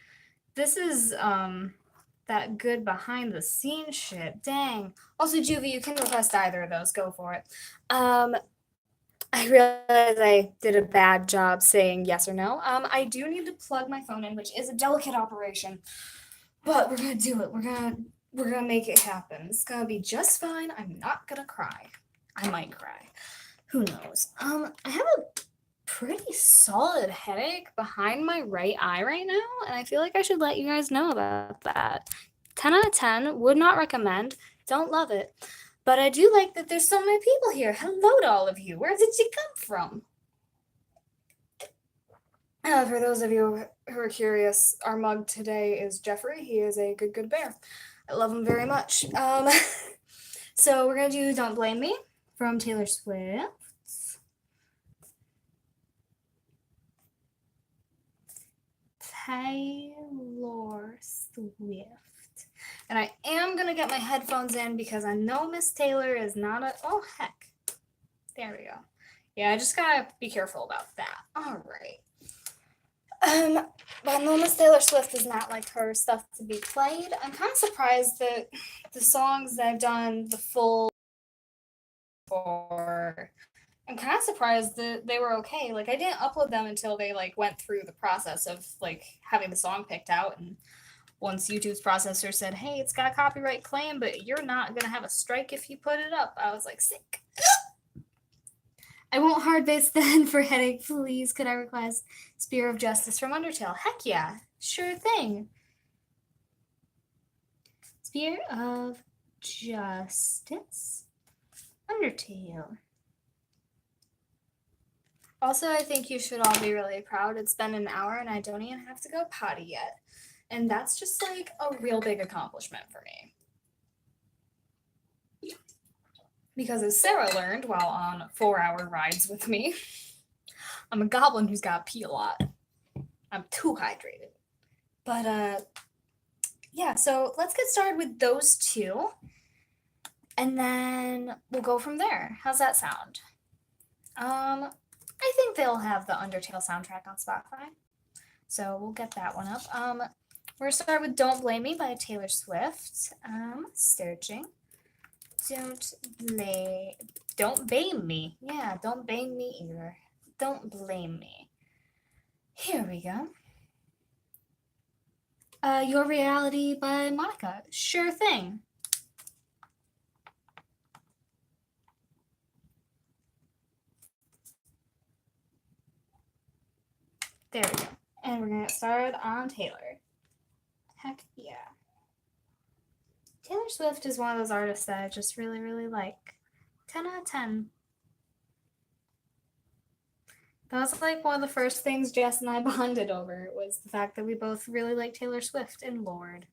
This is that good behind the scenes shit. Dang. Also, Juvie, you can request either of those. Go for it. I realize I did a bad job saying yes or no. I do need to plug my phone in, which is a delicate operation. But we're gonna do it. We're gonna make it happen. It's gonna be just fine. I'm not gonna cry. I might cry. Who knows? I have a pretty solid headache behind my right eye right now, and I feel like I should let you guys know about that. 10 out of 10, would not recommend, don't love it. But I do like that there's so many people here. Hello to all of you. Where did you come from? For those of you who are curious, our mug today is Jeffrey. He is a good bear. I love him very much. So we're gonna do Don't Blame Me from Taylor Swift. Taylor Swift. And I am gonna get my headphones in because I know Miss Taylor is not a, oh heck. There we go. Yeah, I just gotta be careful about that. All right. But Miss Taylor Swift is not like her stuff to be played. I'm kind of surprised that the songs that I've done the full for, I'm kind of surprised that they were okay. Like I didn't upload them until they like went through the process of like having the song picked out, and once YouTube's processor said, "Hey, it's got a copyright claim, but you're not gonna have a strike if you put it up," I was like, "Sick." I won't hard base then for headache, please. Could I request Spear of Justice from Undertale? Heck yeah, sure thing. Spear of Justice, Undertale. Also, I think you should all be really proud. It's been an hour and I don't even have to go potty yet. And that's just like a real big accomplishment for me. Because as Sarah learned while on 4-hour rides with me, I'm a goblin who's got to pee a lot. I'm too hydrated. But yeah, so let's get started with those two. And then we'll go from there. How's that sound? I think they'll have the Undertale soundtrack on Spotify. So we'll get that one up. We're gonna start with Don't Blame Me by Taylor Swift. Searching. Don't blame me. Yeah, don't blame me either. Don't blame me. Here we go. Your Reality by Monica. Sure thing. There we go. And we're gonna get started on Taylor. Heck yeah. Taylor Swift is one of those artists that I just really, really like. 10 out of 10. That was like one of the first things Jess and I bonded over was the fact that we both really like Taylor Swift and Lorde.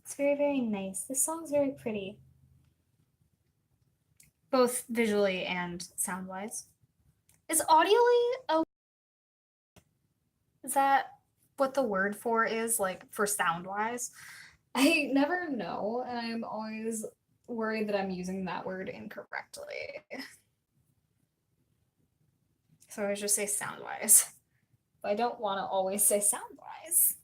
It's very, very nice. This song's very pretty. Both visually and sound-wise. Is audially a... Is that what the word for is, like, for sound-wise? I never know, and I'm always worried that I'm using that word incorrectly. So I always just say sound-wise. But I don't want to always say sound-wise.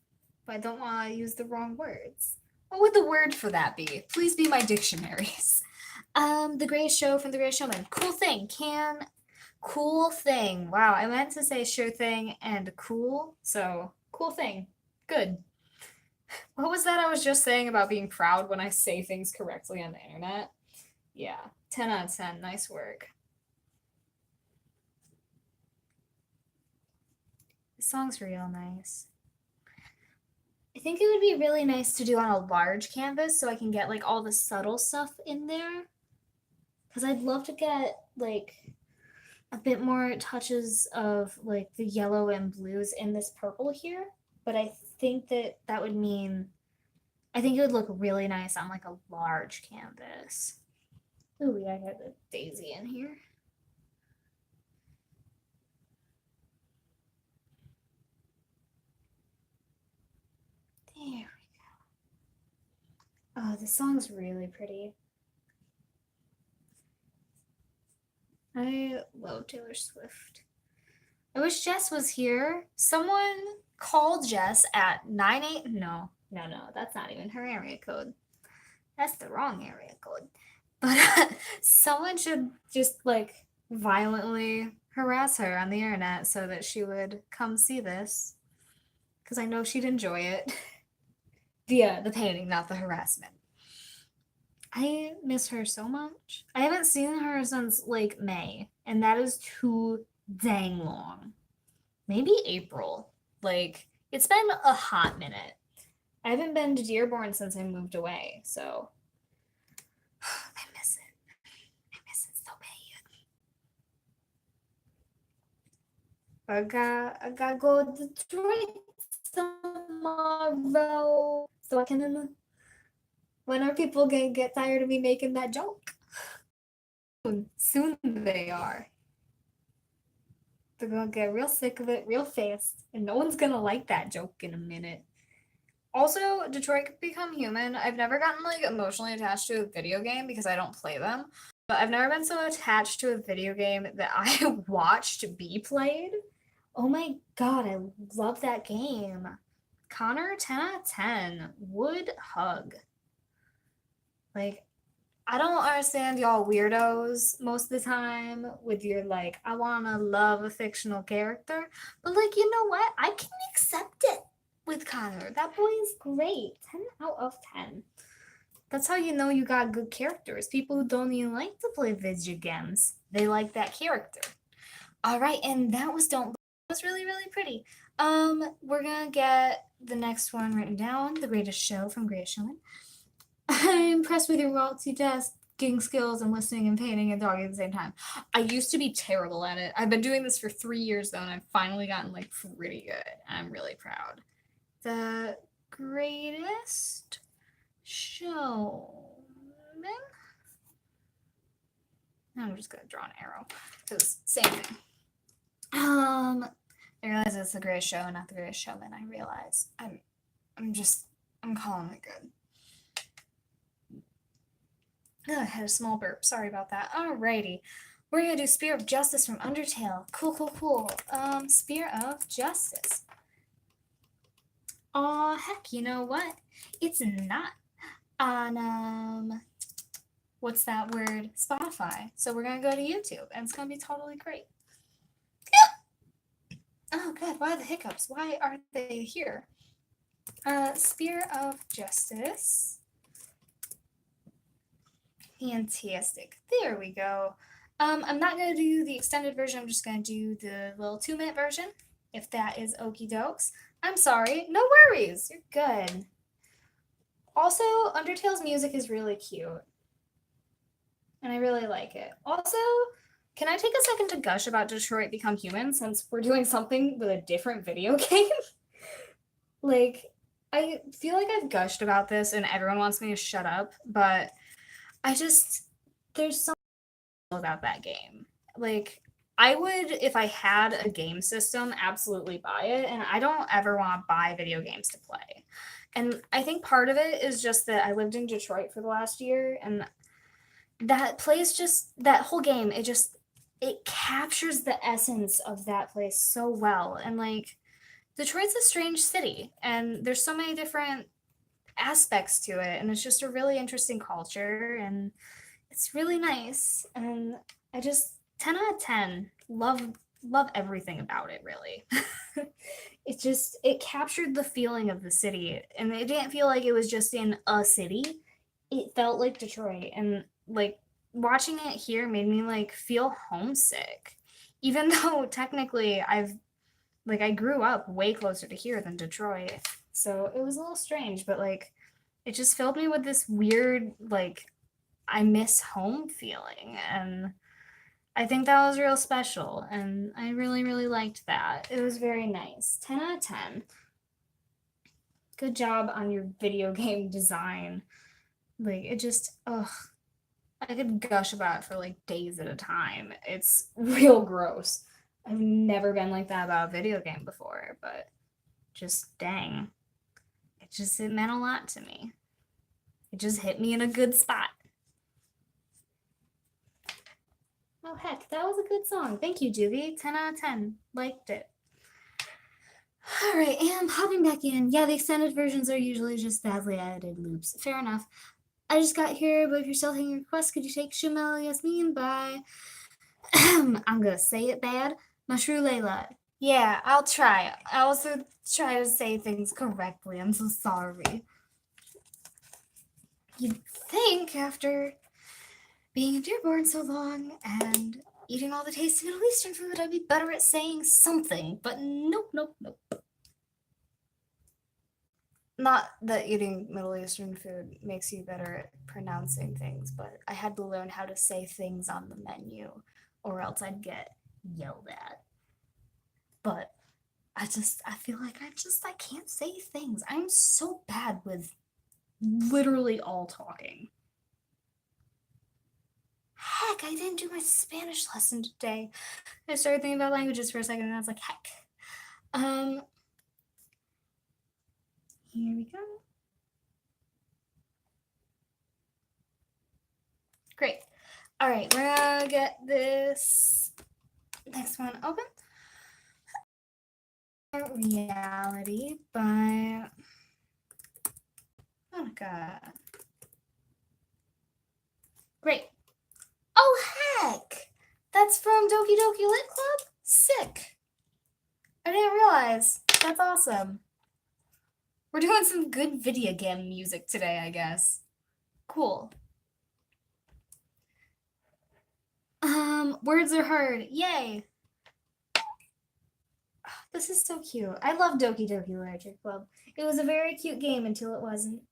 But I don't want to use the wrong words. What would the word for that be? Please be my dictionaries. The Greatest Show from The Greatest Showman. Cool thing. Cool thing. Wow, I meant to say sure thing and cool. So, cool thing. Good. What was that I was just saying about being proud when I say things correctly on the internet? Yeah, 10 out of 10. Nice work. This song's real nice. I think it would be really nice to do on a large canvas so I can get like all the subtle stuff in there. Because I'd love to get like a bit more touches of like the yellow and blues in this purple here. But I think that would mean, I think it would look really nice on like a large canvas. Ooh, yeah, I got the daisy in here. There we go. Oh, this song's really pretty. I love Taylor Swift. I wish Jess was here. Someone called Jess at 98. No, that's not even her area code. That's the wrong area code. But someone should just like violently harass her on the internet so that she would come see this. Because I know she'd enjoy it. The painting, not the harassment. I miss her so much. I haven't seen her since like May, and that is too dang long. Maybe April. Like, it's been a hot minute. I haven't been to Dearborn since I moved away, so I miss it. I miss it so bad. I gotta go to Detroit tomorrow, so I can. When are people gonna get tired of me making that joke? Soon they are. They're gonna get real sick of it real fast, and no one's gonna like that joke in a minute. Also, Detroit Become Human. I've never gotten like emotionally attached to a video game because I don't play them. But I've never been so attached to a video game that I watched be played. Oh my god, I love that game. Connor, 10 out of 10. Would hug. Like, I don't understand y'all weirdos most of the time with your like, I wanna love a fictional character. But like, you know what? I can accept it with Connor. That boy is great. 10 out of 10. That's how you know you got good characters. People who don't even like to play video games, they like that character. All right, and that was Don't Look. That was really, really pretty. We're gonna get the next one written down, The Greatest Show from Greatest Showman. I'm impressed with your multitasking skills and listening and painting and talking at the same time. I used to be terrible at it. I've been doing this for 3 years though, and I've finally gotten like pretty good. I'm really proud. The Greatest Showman. I'm just gonna draw an arrow because same thing. I realize it's The Greatest Show and not The Greatest Showman. I realize I'm calling it good. Oh, I had a small burp. Sorry about that. Alrighty. We're gonna do Spear of Justice from Undertale. Cool. Spear of Justice. Aw, heck, you know what? It's not on what's that word? Spotify. So we're gonna go to YouTube and it's gonna be totally great. Oh god, why the hiccups? Why are they here? Spear of Justice. Fantastic. There we go. I'm not going to do the extended version. I'm just going to do the little 2-minute version, if that is okie dokes. I'm sorry. No worries. You're good. Also, Undertale's music is really cute. And I really like it. Also, can I take a second to gush about Detroit Become Human since we're doing something with a different video game? Like, I feel like I've gushed about this and everyone wants me to shut up, but there's something about that game. Like, I would, if I had a game system, absolutely buy it. And I don't ever want to buy video games to play. And I think part of it is just that I lived in Detroit for the last year. And that place that whole game, it captures the essence of that place so well. And like, Detroit's a strange city. And there's so many different aspects to it. And it's just a really interesting culture. And it's really nice, and I just 10 out of 10 love everything about it. Really, it captured the feeling of the city, and it didn't feel like it was just in a city. It felt like Detroit, and like watching it here made me like feel homesick, even though technically I grew up way closer to here than Detroit, so it was a little strange, but like it just filled me with this weird like I miss home feeling. And I think that was real special. And I really, really liked that. It was very nice. 10 out of 10. Good job on your video game design. Like, it just, ugh. I could gush about it for like days at a time. It's real gross. I've never been like that about a video game before, but just dang. It meant a lot to me. It just hit me in a good spot. Oh, heck, that was a good song. Thank you, Juvie. 10 out of 10. Liked it. All right, and popping back in. Yeah, the extended versions are usually just badly edited loops. Fair enough. I just got here, but if you're still taking your request, could you take Shumel Yasmin by, I'm gonna say it bad, Mashru Layla. Yeah, I'll try. I also try to say things correctly. I'm so sorry. You'd think after being in Dearborn so long and eating all the tasty Middle Eastern food, I'd be better at saying something, but nope. Not that eating Middle Eastern food makes you better at pronouncing things, but I had to learn how to say things on the menu, or else I'd get yelled at. But I feel like I can't say things. I'm so bad with literally all talking. Heck, I didn't do my Spanish lesson today. I started thinking about languages for a second and I was like, heck. Here we go. Great. All right, we're gonna get this next one open. Reality by Monica. Great. Oh, heck! That's from Doki Doki Lit Club? Sick. I didn't realize. That's awesome. We're doing some good video game music today, I guess. Cool. Words are heard. Yay. This is so cute. I love Doki Doki Literature Club. It was a very cute game until it wasn't.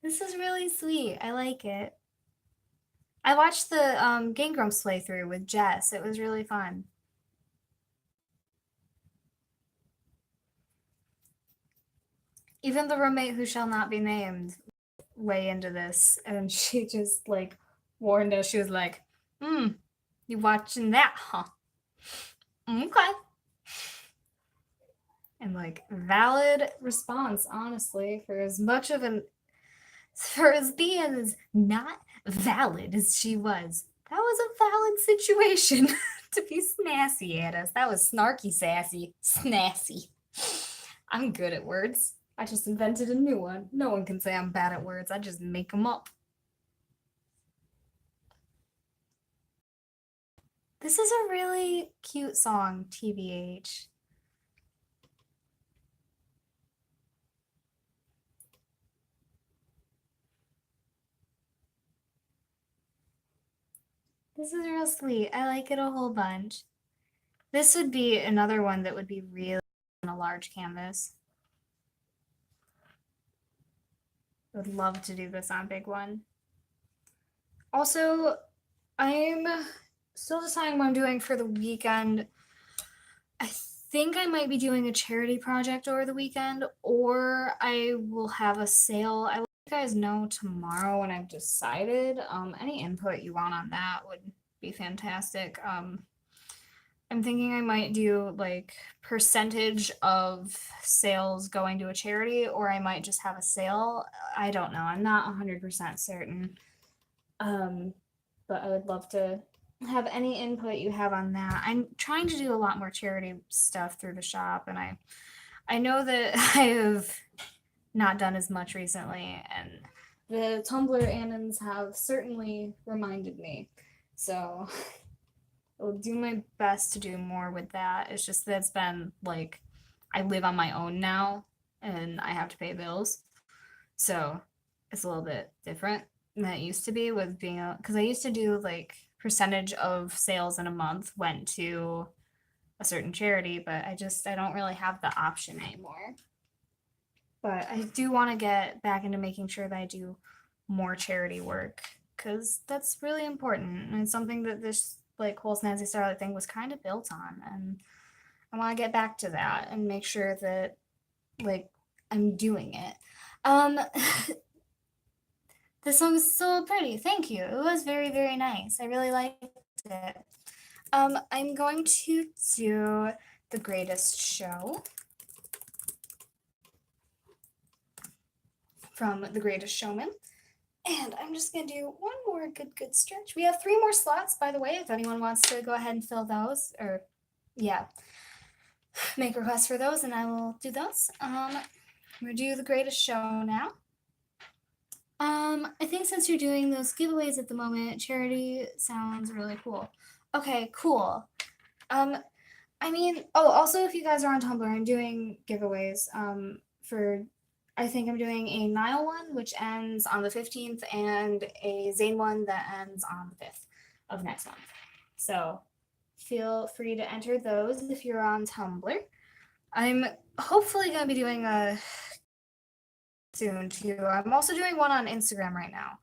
This is really sweet. I like it. I watched the Game Grumps playthrough with Jess. It was really fun. Even the roommate who shall not be named way into this, and she just like warned us. She was like, you watching that, huh? Okay. And like valid response, honestly, for as being as not valid as she was. That was a valid situation to be snassy at us. That was snarky, sassy, snassy. I'm good at words. I just invented a new one. No one can say I'm bad at words. I just make them up. This is a really cute song, TBH. This is real sweet. I like it a whole bunch. This would be another one that would be really on a large canvas. I would love to do this on a big one. Also, I'm still deciding what I'm doing for the weekend. I think I might be doing a charity project over the weekend, or I will have a sale. I will let you guys know tomorrow when I've decided. Any input you want on that would be fantastic. I'm thinking I might do like percentage of sales going to a charity, or I might just have a sale. I don't know. I'm not 100% certain. But I would love to have any input you have on that. I'm trying to do a lot more charity stuff through the shop, and I know that I have not done as much recently, and the Tumblr annons have certainly reminded me. So I'll do my best to do more with that. It's just that it's been like I live on my own now and I have to pay bills. So it's a little bit different than it used to be with being a because I used to do like percentage of sales in a month went to a certain charity, but I don't really have the option anymore. But I do want to get back into making sure that I do more charity work because that's really important and it's something that this like whole snazzy starlight thing was kind of built on, and I want to get back to that and make sure that like I'm doing it. Um, this song is so pretty. Thank you. It was very, very nice. I really liked it. I'm going to do The Greatest Show from The Greatest Showman. And I'm just going to do one more good stretch. We have 3 more slots, by the way, if anyone wants to go ahead and fill those, or, yeah, make requests for those, and I will do those. I'm going to do The Greatest Show now. I think since you're doing those giveaways at the moment, charity sounds really cool. Okay, cool. I mean, also if you guys are on Tumblr, I'm doing giveaways for I think I'm doing a Nile one, which ends on the 15th, and a Zane one that ends on the 5th of next month. So feel free to enter those if you're on Tumblr. I'm hopefully going to be doing a soon too. I'm also doing one on Instagram right now.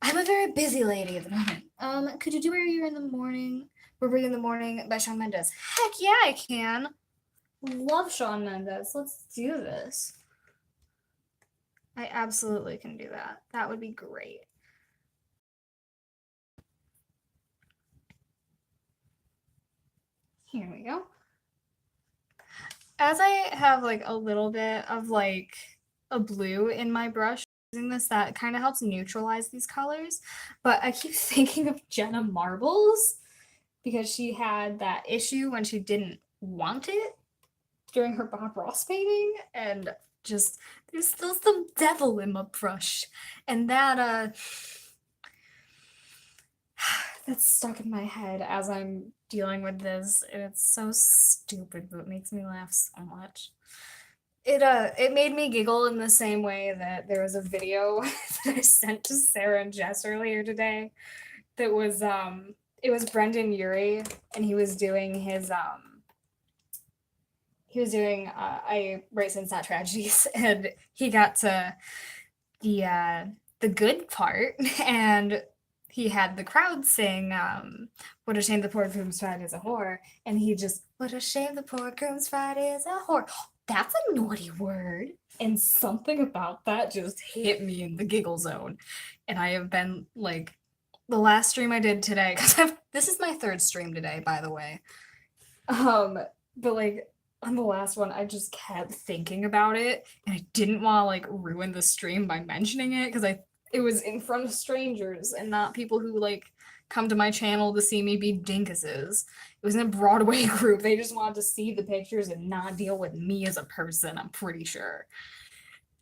I'm a very busy lady at the moment. Could you do Earlier in the Morning? Burberry in the Morning by Shawn Mendes. Heck yeah, I can. Love Shawn Mendes. Let's do this. I absolutely can do that. That would be great. Here we go. As I have like a little bit of like a blue in my brush using this, that kind of helps neutralize these colors. But I keep thinking of Jenna Marbles because she had that issue when she didn't want it during her Bob Ross painting, and just there's still some devil in my brush. And that that's stuck in my head as I'm dealing with this, and it's so stupid, but it makes me laugh so much. It made me giggle in the same way that there was a video that I sent to Sarah and Jess earlier today that was it was Brendan Urie, and he was doing I write since not tragedies, and he got to the uh the good part, and he had the crowd sing what a shame the poor groom's bride is a whore, and he just what a shame the poor groom's bride is a whore. That's a naughty word. And something about that just hit me in the giggle zone. And I have been like the last stream I did today, because this is my third stream today, by the way. Um, but like on the last one, I just kept thinking about it, and I didn't want to like ruin the stream by mentioning it because I it was in front of strangers and not people who like come to my channel to see me be dinkuses. It was in a Broadway group. They just wanted to see the pictures and not deal with me as a person, I'm pretty sure.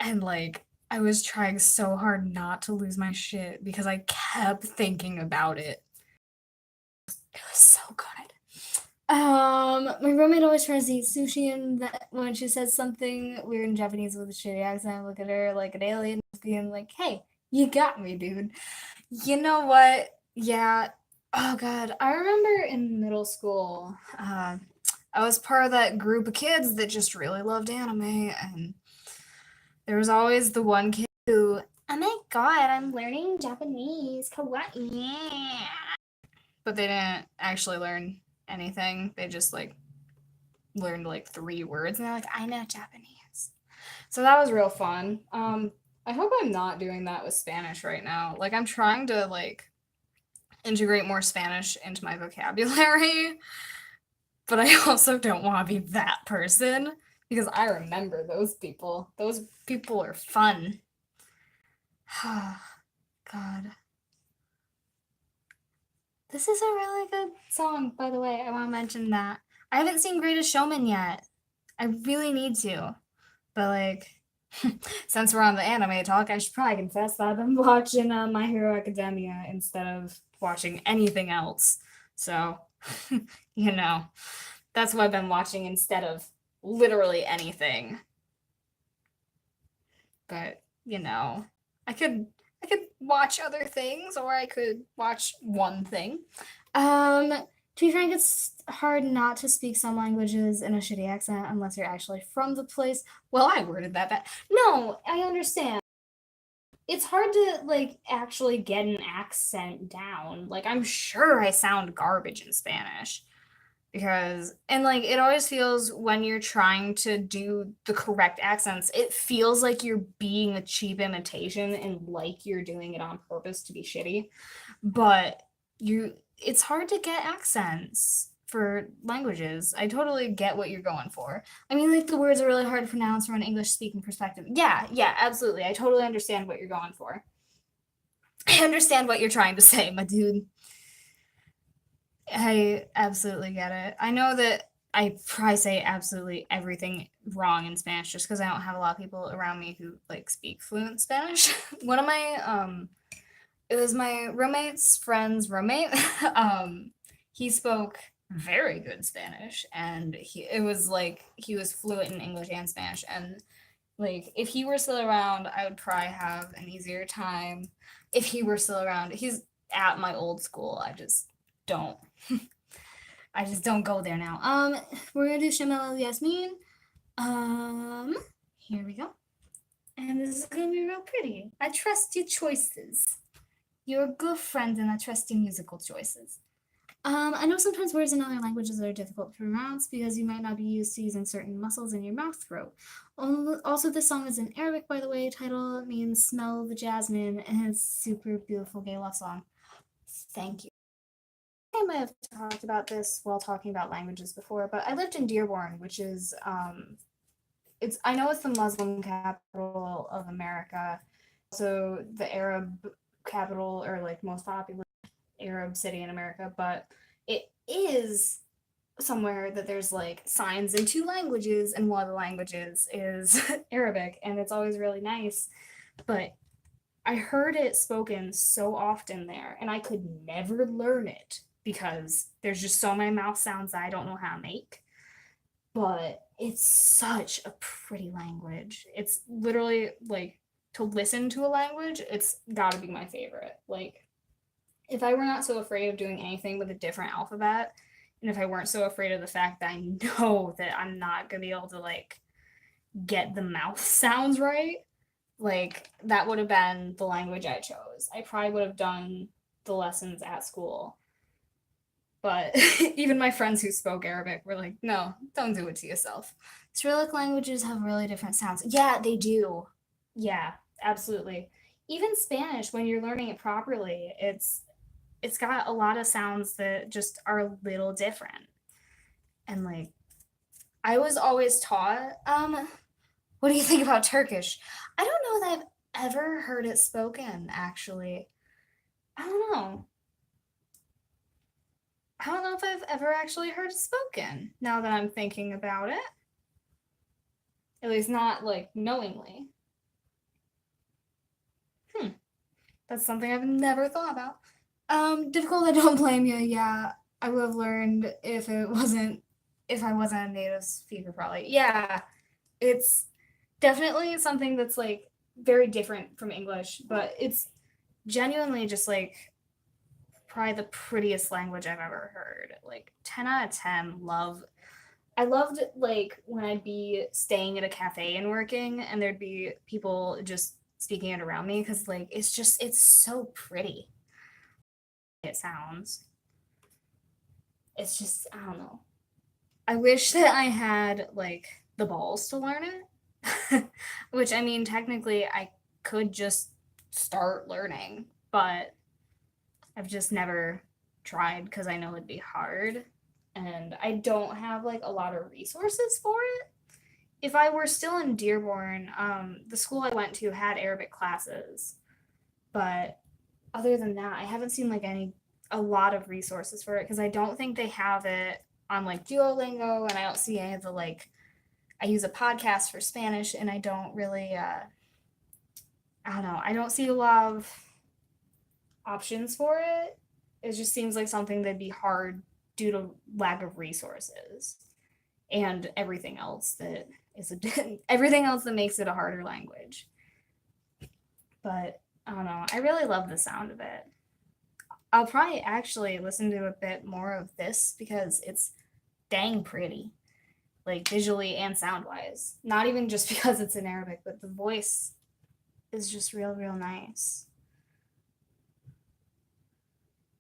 And like I was trying so hard not to lose my shit because I kept thinking about it. It was so good. My roommate always tries to eat sushi, and that when she says something weird in Japanese with a shitty accent, I look at her like an alien, being like, "Hey, you got me, dude." You know what? Yeah. Oh God, I remember in middle school, I was part of that group of kids that just really loved anime, and there was always the one kid who, oh my God, I'm learning Japanese, kawaii. But they didn't actually learn anything. They just like learned like 3 words, and they're like, I know Japanese. So that was real fun. I hope I'm not doing that with Spanish right now. Like I'm trying to like integrate more Spanish into my vocabulary, but I also don't want to be that person because I remember those people. Those people are fun. God. This is a really good song, by the way. I want to mention that. I haven't seen Greatest Showman yet. I really need to. But like, since we're on the anime talk, I should probably confess that I've been watching My Hero Academia instead of watching anything else. So, you know, that's what I've been watching instead of literally anything. But, you know, I could I could watch other things or I could watch one thing. To be frank, it's hard not to speak some languages in a shitty accent unless you're actually from the place. Well, I worded that bad. No, I understand. It's hard to like actually get an accent down. Like I'm sure I sound garbage in Spanish because and like it always feels when you're trying to do the correct accents, it feels like you're being a cheap imitation and like you're doing it on purpose to be shitty. But you it's hard to get accents for languages. I totally get what you're going for. I mean, like the words are really hard to pronounce from an English speaking perspective. Yeah, yeah, absolutely. I totally understand what you're going for. I understand what you're trying to say, my dude. I absolutely get it. I know that I probably say absolutely everything wrong in Spanish just because I don't have a lot of people around me who like speak fluent Spanish. One of my it was my roommate's friend's roommate. He spoke very good Spanish, and it was like he was fluent in English and Spanish. And like if he were still around, I would probably have an easier time. If he were still around, he's at my old school. Don't. I just don't go there now. We're gonna do Shamel Yasmin. Um, Here we go. And this is gonna be real pretty. I trust your choices. You're a good friend, and I trust your musical choices. I know sometimes words in other languages are difficult to pronounce because you might not be used to using certain muscles in your mouth throat. Also, this song is in Arabic, by the way. Title means "Smell the Jasmine," and it's super beautiful gay love song. Thank you. I might have talked about this while talking about languages before, but I lived in Dearborn, which is it's I know it's the Muslim capital of America, also the Arab capital or like most popular Arab city in America, but it is somewhere that there's like signs in two languages, and one of the languages is Arabic, and it's always really nice. But I heard it spoken so often there, and I could never learn it because there's just so many mouth sounds that I don't know how to make. But it's such a pretty language. It's literally like to listen to a language, it's got to be my favorite. Like, if I were not so afraid of doing anything with a different alphabet, and if I weren't so afraid of the fact that I know that I'm not going to be able to like get the mouth sounds right, like that would have been the language I chose. I probably would have done the lessons at school. But even my friends who spoke Arabic were like, no, don't do it to yourself. Cyrillic languages have really different sounds. Yeah, they do. Yeah, absolutely. Even Spanish, when you're learning it properly, it's got a lot of sounds that just are a little different. And like I was always taught, what do you think about Turkish? I don't know that I've ever heard it spoken, actually. I don't know. I don't know if I've ever actually heard it spoken now that I'm thinking about it. At least not like knowingly. Hmm. That's something I've never thought about. Difficult, I don't blame you. Yeah, I would have learned if I wasn't a native speaker, probably. Yeah, it's definitely something that's like very different from English, but it's genuinely just like probably the prettiest language I've ever heard. Like 10 out of 10, love. I loved like when I'd be staying at a cafe and working, and there'd be people just speaking it around me because like it's so pretty. It sounds. It's just I don't know. I wish that I had like the balls to learn it. Which I mean technically I could just start learning, but I've just never tried because I know it'd be hard and I don't have like a lot of resources for it. If I were still in Dearborn, the school I went to had Arabic classes, but other than that, I haven't seen like a lot of resources for it because I don't think they have it on like Duolingo, and I don't see any of the like. I use a podcast for Spanish, and I don't really. I don't know. I don't see a lot of options for it. It just seems like something that'd be hard due to lack of resources and everything else that is everything else that makes it a harder language. But I don't know. I really love the sound of it. I'll probably actually listen to a bit more of this because it's dang pretty, like visually and sound wise. Not even just because it's in Arabic, but the voice is just real nice.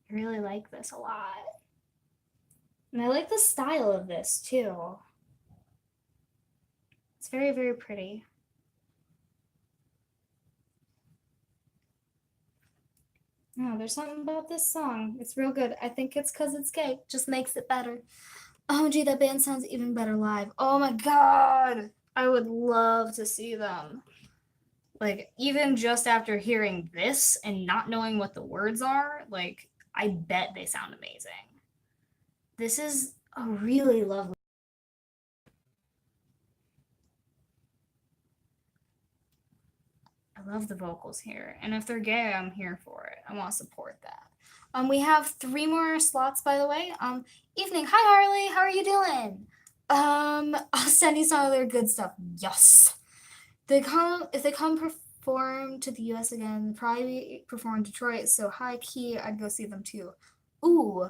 I really like this a lot. And I like the style of this too. It's very pretty. No, there's something about this song. It's real good. I think it's because it's gay. Just makes it better. Oh, gee, that band sounds even better live. Oh my god. I would love to see them. Like, even just after hearing this and not knowing what the words are, like, I bet they sound amazing. This is a really lovely. I love the vocals here. And if they're gay, I'm here for it. I want to support that. We have three more slots, by the way. Evening. Hi, Harley. How are you doing? I'll send you some of their good stuff. Yes. If they come perform to the US again, probably perform in Detroit, so high key, I'd go see them too. Ooh,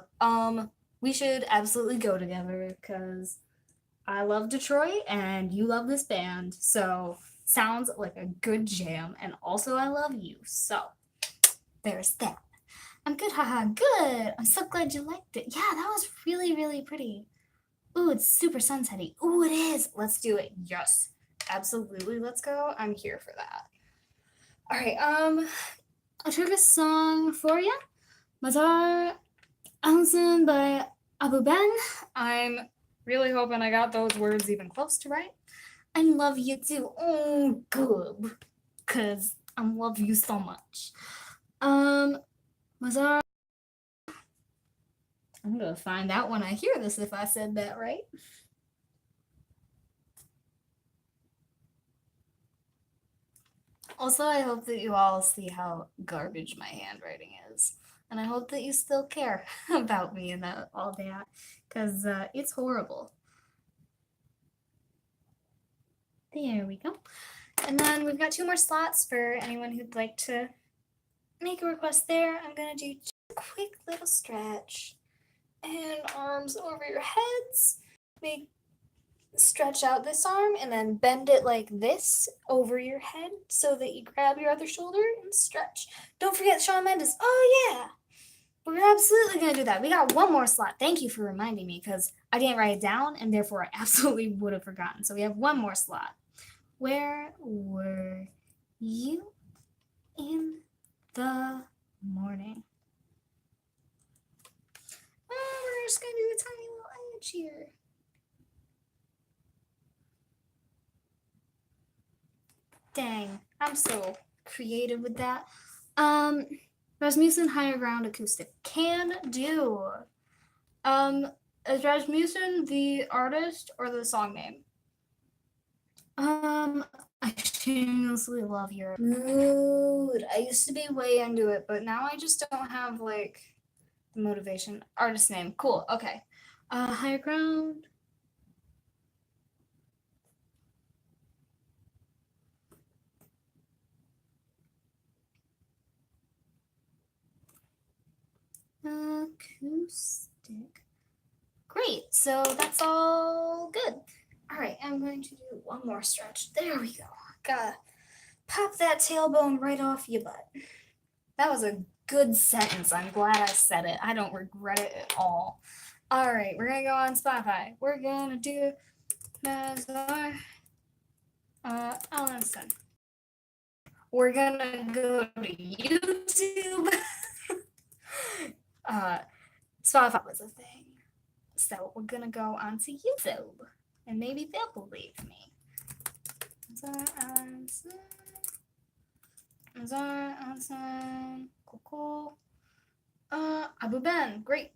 we should absolutely go together because I love Detroit and you love this band. So sounds like a good jam. And also I love you. So there's that. I'm good, haha, good. I'm so glad you liked it. Yeah, that was really pretty. Ooh, it's super sunsetty. Ooh, it is. Let's do it. Yes. Absolutely, let's go. I'm here for that. All right, I took a song for you. Mazar Alison by Abu Ben. I'm really hoping I got those words even close to right. I love you too. Oh, good. Cause I love you so much. Mazar. I'm gonna find out when I hear this if I said that right. Also, I hope that you all see how garbage my handwriting is. And I hope that you still care about me and all that, because it's horrible. There we go. And then we've got 2 more slots for anyone who'd like to make a request there. I'm going to do just a quick little stretch. And arms over your heads. Stretch out this arm and then bend it like this over your head so that you grab your other shoulder and stretch. Don't forget Shawn Mendes. Oh, yeah. We're absolutely going to do that. We got 1 more slot. Thank you for reminding me because I didn't write it down and therefore I absolutely would have forgotten. So we have 1 more slot. Where were you in the morning? Oh, we're just going to do a tiny little edge here. Dang, I'm so creative with that. Rasmussen Higher Ground Acoustic. Can do. Is Rasmussen the artist or the song name? I shamelessly love your mood. I used to be way into it, but now I just don't have like motivation. Artist name. Cool. Okay. Higher Ground. Acoustic. Great. So that's all good. All right, I'm going to do 1 more stretch. There we go. Gotta pop that tailbone right off your butt. That was a good sentence. I'm glad I said it. I don't regret it at all. All right, we're gonna go on Spotify. We're gonna do Mazar Alison. We're gonna go to YouTube. Spotify was a thing. So we're gonna go on to YouTube. And maybe they'll believe me. Mazar Alison. Cool. Abu Ben. Great.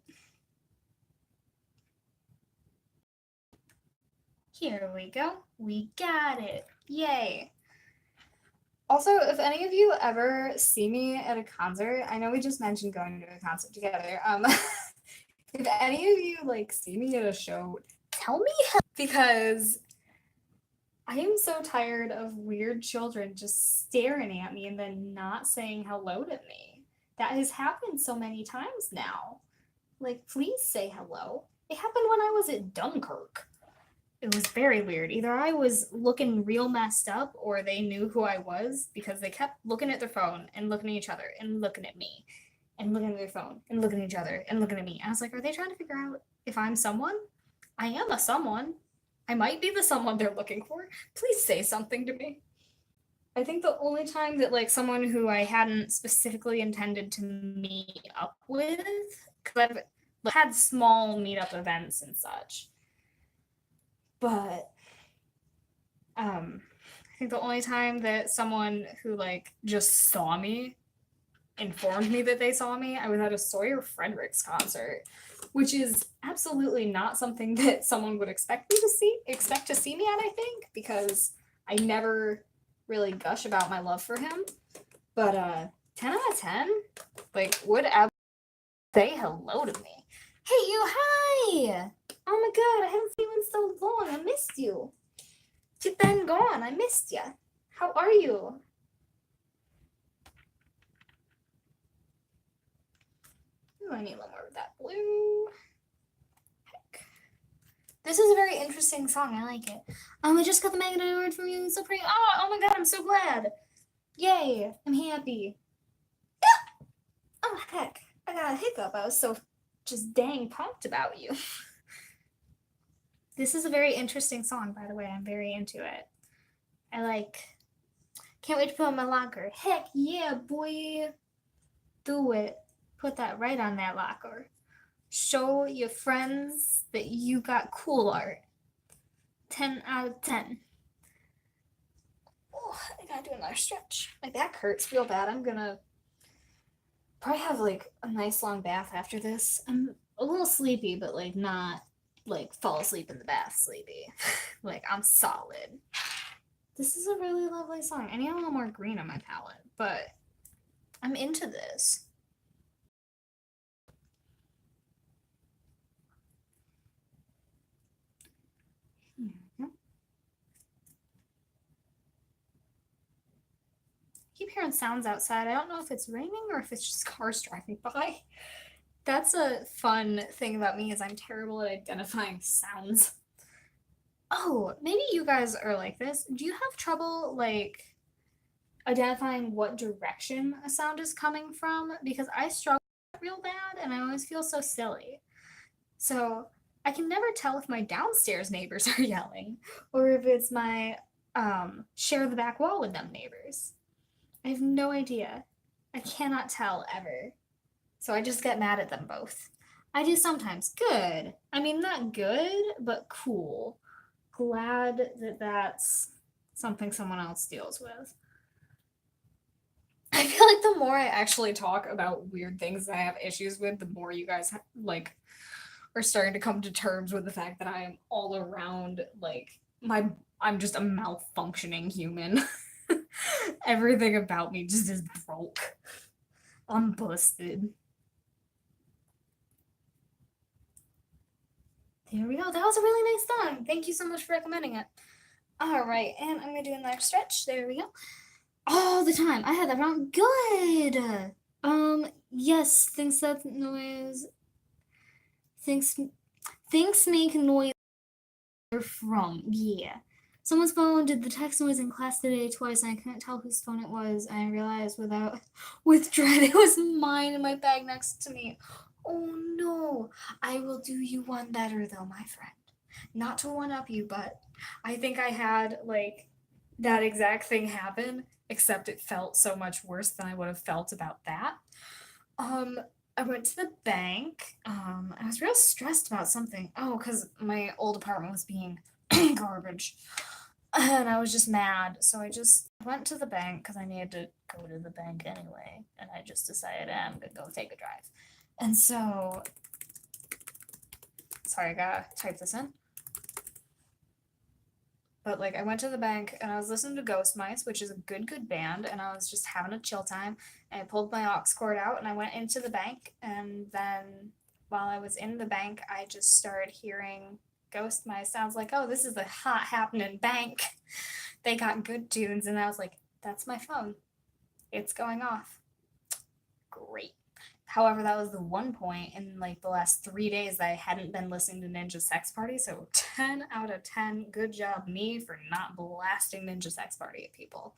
Here we go. We got it. Yay. Also, if any of you ever see me at a concert, I know we just mentioned going to a concert together. If any of you like see me at a show, tell me because I am so tired of weird children just staring at me and then not saying hello to me. That has happened so many times now. Like, please say hello. It happened when I was at Dunkirk. It was very weird. Either I was looking real messed up or they knew who I was because they kept looking at their phone and looking at each other and looking at me and looking at their phone and looking at each other and looking at me. I was like, are they trying to figure out if I'm someone? I am a someone. I might be the someone they're looking for. Please say something to me. I think the only time that like someone who I hadn't specifically intended to meet up with, because I've had small meetup events and such, but I think the only time that someone who like just saw me informed me that they saw me, I was at a Sawyer Fredericks concert, which is absolutely not something that someone would expect to see me at, I think, because I never really gush about my love for him. But 10 out of 10, like, would say hello to me. Hey, you, hi! Oh my god, I haven't seen you in so long. I missed you. You've been gone. I missed you. How are you? Ooh, I need a little more of that blue. Heck. This is a very interesting song. I like it. I just got the Mega Award from you. It's so pretty. Oh my god, I'm so glad. Yay, I'm happy. Yeah. Oh heck, I got a hiccup. I was so just dang pumped about you. This is a very interesting song, by the way. I'm very into it. Can't wait to put it on my locker. Heck yeah, boy. Do it. Put that right on that locker. Show your friends that you got cool art. 10 out of 10. Oh, I gotta do another stretch. My back hurts real bad. I'm gonna probably have like a nice long bath after this. I'm a little sleepy, but like not like fall asleep in the bath sleepy. Like I'm solid. This is a really lovely song. I need a little more green on my palette, but I'm into this. Keep hearing sounds outside. I don't know if it's raining or if it's just cars driving by. That's a fun thing about me is I'm terrible at identifying sounds. Oh, maybe you guys are like this. Do you have trouble like identifying what direction a sound is coming from? Because I struggle real bad and I always feel so silly. So I can never tell if my downstairs neighbors are yelling or if it's my share the back wall with them neighbors. I have no idea. I cannot tell ever. So I just get mad at them both. I do sometimes. Good. I mean, not good, but cool. Glad that that's something someone else deals with. I feel like the more I actually talk about weird things that I have issues with, the more you guys like are starting to come to terms with the fact that I am all around like I'm just a malfunctioning human. Everything about me just is broke. I'm busted. There we go. That was a really nice song. Thank you so much for recommending it. All right, and I'm gonna do another stretch. There we go. All the time. I had that wrong. Good. Yes. Things that noise. Things. Things make noise. From. Yeah. Someone's phone did the text noise in class today twice, and I couldn't tell whose phone it was. I realized with dread, it was mine in my bag next to me. Oh no! I will do you one better though, my friend. Not to one up you, but I think I had like that exact thing happen, except it felt so much worse than I would have felt about that. Um, I went to the bank. I was real stressed about something. Oh, because my old apartment was being garbage. And I was just mad. So I just went to the bank because I needed to go to the bank anyway. And I just decided I'm going to go take a drive. And so, sorry, I gotta type this in. But like I went to the bank and I was listening to Ghost Mice, which is a good band, and I was just having a chill time. And I pulled my aux cord out and I went into the bank, and then while I was in the bank, I just started hearing Ghost Mice. Sounds like, oh, this is a hot happening bank. They got good tunes, and I was like, that's my phone. It's going off. Great. However, that was the one point in like the last 3 days that I hadn't been listening to Ninja Sex Party. So 10 out of 10. Good job, me, for not blasting Ninja Sex Party at people.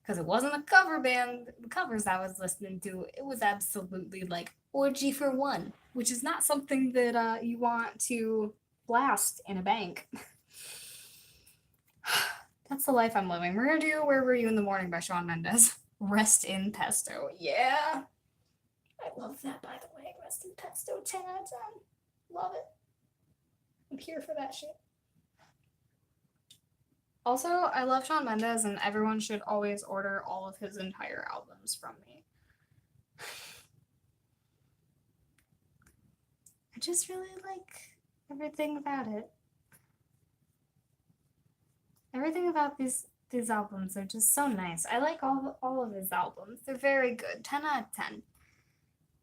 Because it wasn't the cover band, the covers I was listening to. It was absolutely like Orgy for One, which is not something that you want to blast in a bank. That's the life I'm living. We're going to do Where Were You in the Morning by Shawn Mendes. Rest in Pesto. Yeah. I love that, by the way. Rest in Pesto, 10 out of 10. Love it. I'm here for that shit. Also, I love Shawn Mendes, and everyone should always order all of his entire albums from me. I just really like everything about it. Everything about these albums are just so nice. I like all of his albums. They're very good. 10 out of 10.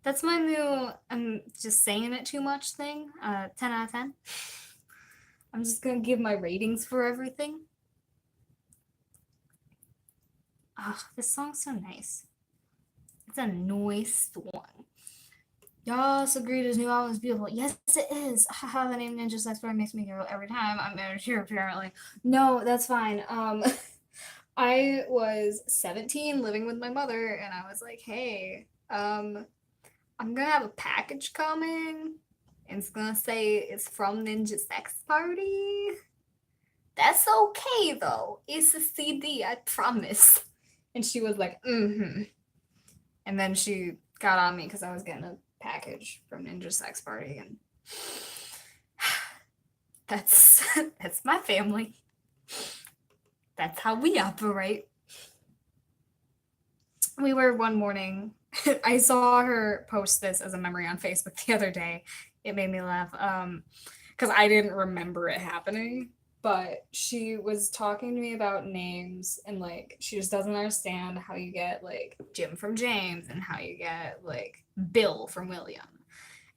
That's my new I'm just saying it too much thing. 10 out of 10. I'm just gonna give my ratings for everything. Ah, this song's so nice. It's a nice one. Yes, agreed. His new album is beautiful. Yes, it is. Haha, the name Ninja Sex Party makes me giggle every time I'm married here, apparently. No, that's fine. I was 17 living with my mother, and I was like, hey, I'm gonna have a package coming. And it's gonna say it's from Ninja Sex Party. That's okay though. It's a CD, I promise. And she was like, mm-hmm. And then she got on me because I was getting a package from Ninja Sex Party, and that's that's my family. That's how we operate. We were one morning, I saw her post this as a memory on Facebook the other day. It made me laugh. Because I didn't remember it happening. But she was talking to me about names, and like she just doesn't understand how you get like Jim from James and how you get like Bill from William.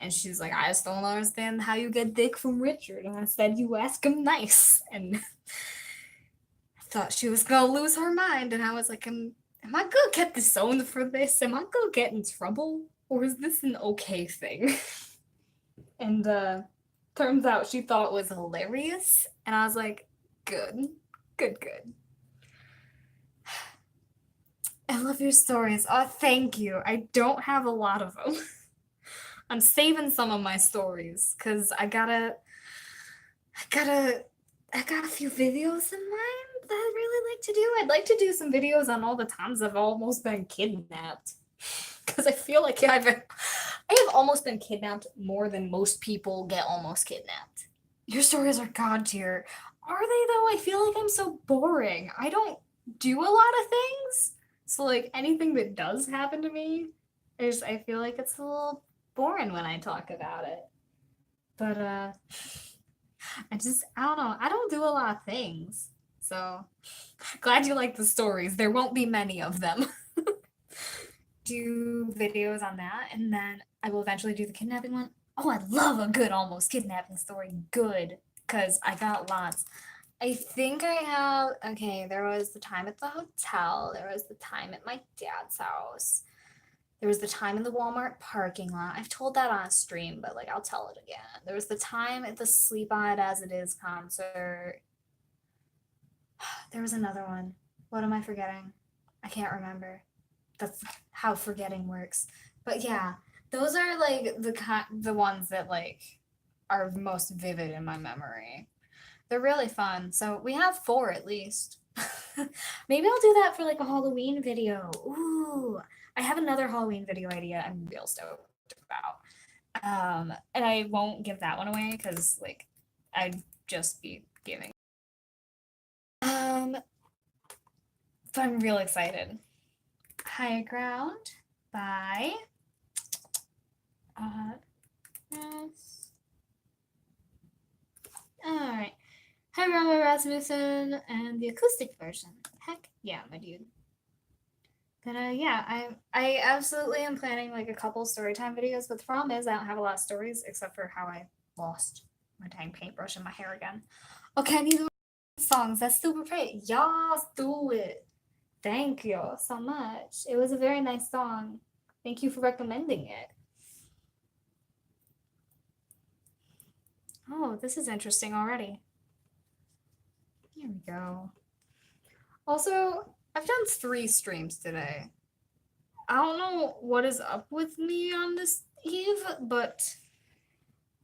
And she's like, I just don't understand how you get Dick from Richard. And I said, you ask him nice. And I thought she was gonna lose her mind. And I was like, am I gonna get disowned for this? Am I gonna get in trouble? Or is this an okay thing? And turns out she thought it was hilarious. And I was like, good, good, good. I love your stories. Oh, thank you. I don't have a lot of them. I'm saving some of my stories because I got a few videos in mind that I'd really like to do. I'd like to do some videos on all the times I've almost been kidnapped. Because I feel like I have almost been kidnapped more than most people get almost kidnapped. Your stories are god tier. Are they though? I feel like I'm so boring. I don't do a lot of things. So like anything that does happen to me, I feel like it's a little boring when I talk about it. But I don't know. I don't do a lot of things. So glad you like the stories. There won't be many of them. Do videos on that, and then I will eventually do the kidnapping one. Oh, I love a good almost kidnapping story. Good, because I got lots. I think I have, okay, there was the time at the hotel, there was the time at my dad's house, there was the time in the Walmart parking lot. I've told that on a stream, but like I'll tell it again. There was the time at the Sleep On It As It Is concert. There was another one. What am I forgetting? I can't remember. That's how forgetting works. But yeah, those are like the ones that like are most vivid in my memory. They're really fun. So we have 4 at least. Maybe I'll do that for like a Halloween video. Ooh, I have another Halloween video idea I'm real stoked about. And I won't give that one away because like I'd just be giving. But I'm real excited. High Ground by yes. Alright. High Ground by Rasmussen and the acoustic version. Heck yeah, my dude. But yeah, I absolutely am planning like a couple storytime videos, but the problem is I don't have a lot of stories except for how I lost my dang paintbrush in my hair again. Okay, I need the songs. That's super pretty. Y'all do it. Thank you so much. It was a very nice song. Thank you for recommending it. Oh, this is interesting already. Here we go. Also, I've done 3 streams today. I don't know what is up with me on this eve, but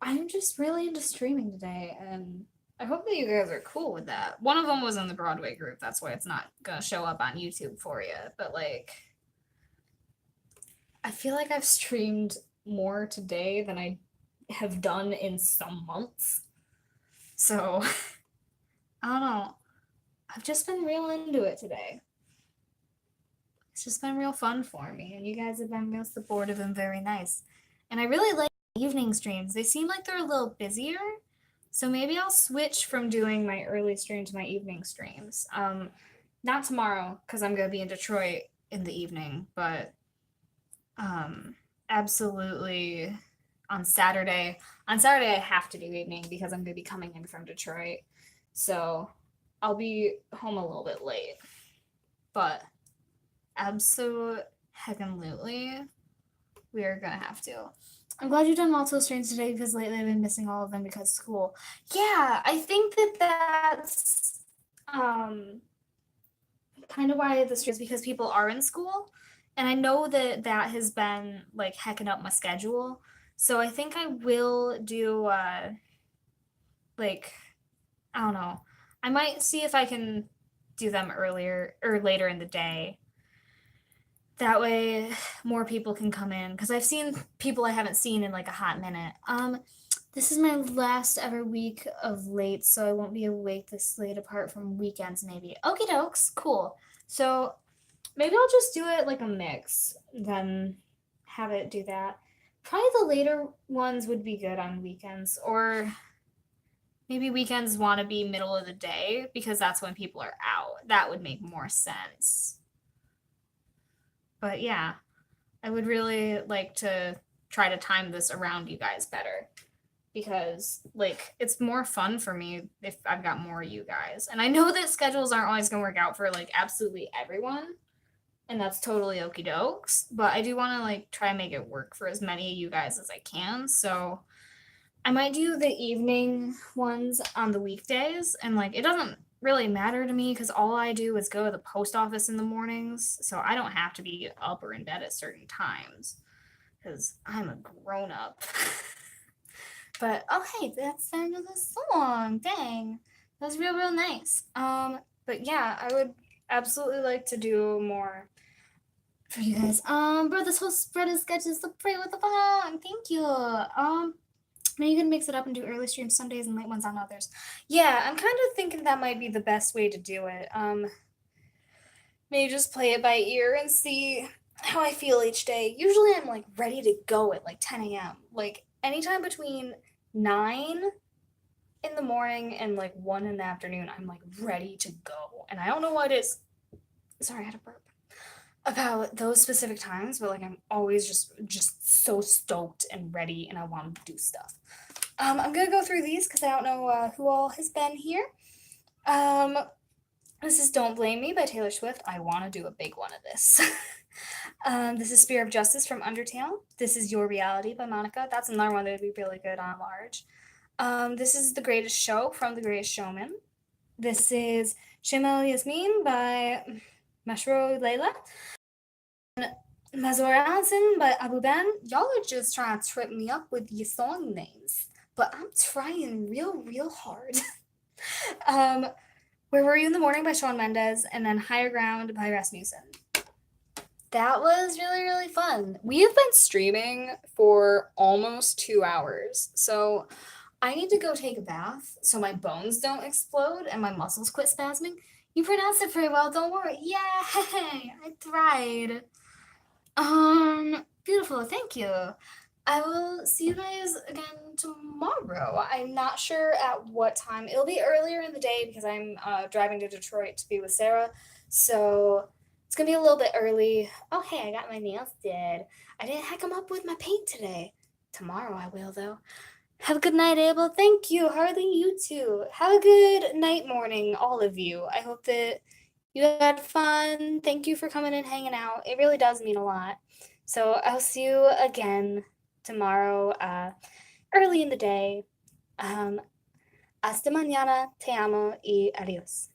I'm just really into streaming today, and I hope that you guys are cool with that. One of them was in the Broadway group, that's why it's not gonna show up on YouTube for you, but like, I feel like I've streamed more today than I have done in some months. So, I don't know. I've just been real into it today. It's just been real fun for me, and you guys have been real supportive and very nice. And I really like evening streams. They seem like they're a little busier, so maybe I'll switch from doing my early stream to my evening streams. Not tomorrow, because I'm gonna be in Detroit in the evening, but absolutely on Saturday. On Saturday, I have to do evening because I'm gonna be coming in from Detroit, so I'll be home a little bit late. But absolutely, we are gonna have to. I'm glad you've done multiple streams today because lately I've been missing all of them because of school. Yeah, I think that's kind of why the stream is because people are in school, and I know that that has been like hecking up my schedule. So I think I will do like I don't know. I might see if I can do them earlier or later in the day That way more people can come in because I've seen people I haven't seen in like a hot minute. This is my last ever week of late, so I won't be awake this late apart from weekends maybe. Okie dokes, cool. So maybe I'll just do it like a mix, then have it do that. Probably the later ones would be good on weekends, or maybe weekends want to be middle of the day because that's when people are out. That would make more sense. But yeah, I would really like to try to time this around you guys better because like it's more fun for me if I've got more of you guys. And I know that schedules aren't always going to work out for like absolutely everyone, and that's totally okie dokes, but I do want to like try and make it work for as many of you guys as I can. So I might do the evening ones on the weekdays, and like it doesn't really matter to me because all I do is go to the post office in the mornings, so I don't have to be up or in bed at certain times because I'm a grown up. But oh hey, that's the end of the song. Dang, that was real nice. But yeah, I would absolutely like to do more for you guys. Bro, this whole spread of sketches to pray with the fun. Thank you. Maybe you can mix it up and do early streams some days and late ones on others. Yeah, I'm kind of thinking that might be the best way to do it. Maybe just play it by ear and see how I feel each day. Usually I'm like ready to go at like 10 a.m. Like anytime between 9 in the morning and like 1 in the afternoon, I'm like ready to go. And I don't know what it is. Sorry, I had a burp. About those specific times, but like I'm always just so stoked and ready and I want to do stuff. I'm gonna go through these because I don't know who all has been here. This is Don't Blame Me by Taylor Swift. I want to do a big one of this. This is Spear of Justice from Undertale. This is Your Reality by Monica. That's another one that would be really good on large. This is The Greatest Show from The Greatest Showman. This is Shemal Yasmin by Mashro Leila. Mazora Hansen by Abu Ben. Y'all are just trying to trip me up with your song names, but I'm trying real hard. Where Were You in the Morning by Shawn Mendes, and then Higher Ground by Rasmussen. That was really fun. We have been streaming for almost 2 hours, so I need to go take a bath so my bones don't explode and my muscles quit spasming. You pronounced it pretty well, don't worry. Yay! I tried. Beautiful, thank you. I will see you guys again tomorrow. I'm not sure at what time. It'll be earlier in the day because I'm driving to Detroit to be with Sarah. So it's gonna be a little bit early. Oh hey, I got my nails did. I didn't hack them up with my paint today. Tomorrow I will though. Have a good night, Abel. Thank you, Harley. You too. Have a good night, morning, all of you. I hope that you had fun. Thank you for coming and hanging out. It really does mean a lot. So I'll see you again tomorrow, early in the day. Hasta mañana. Te amo y adios.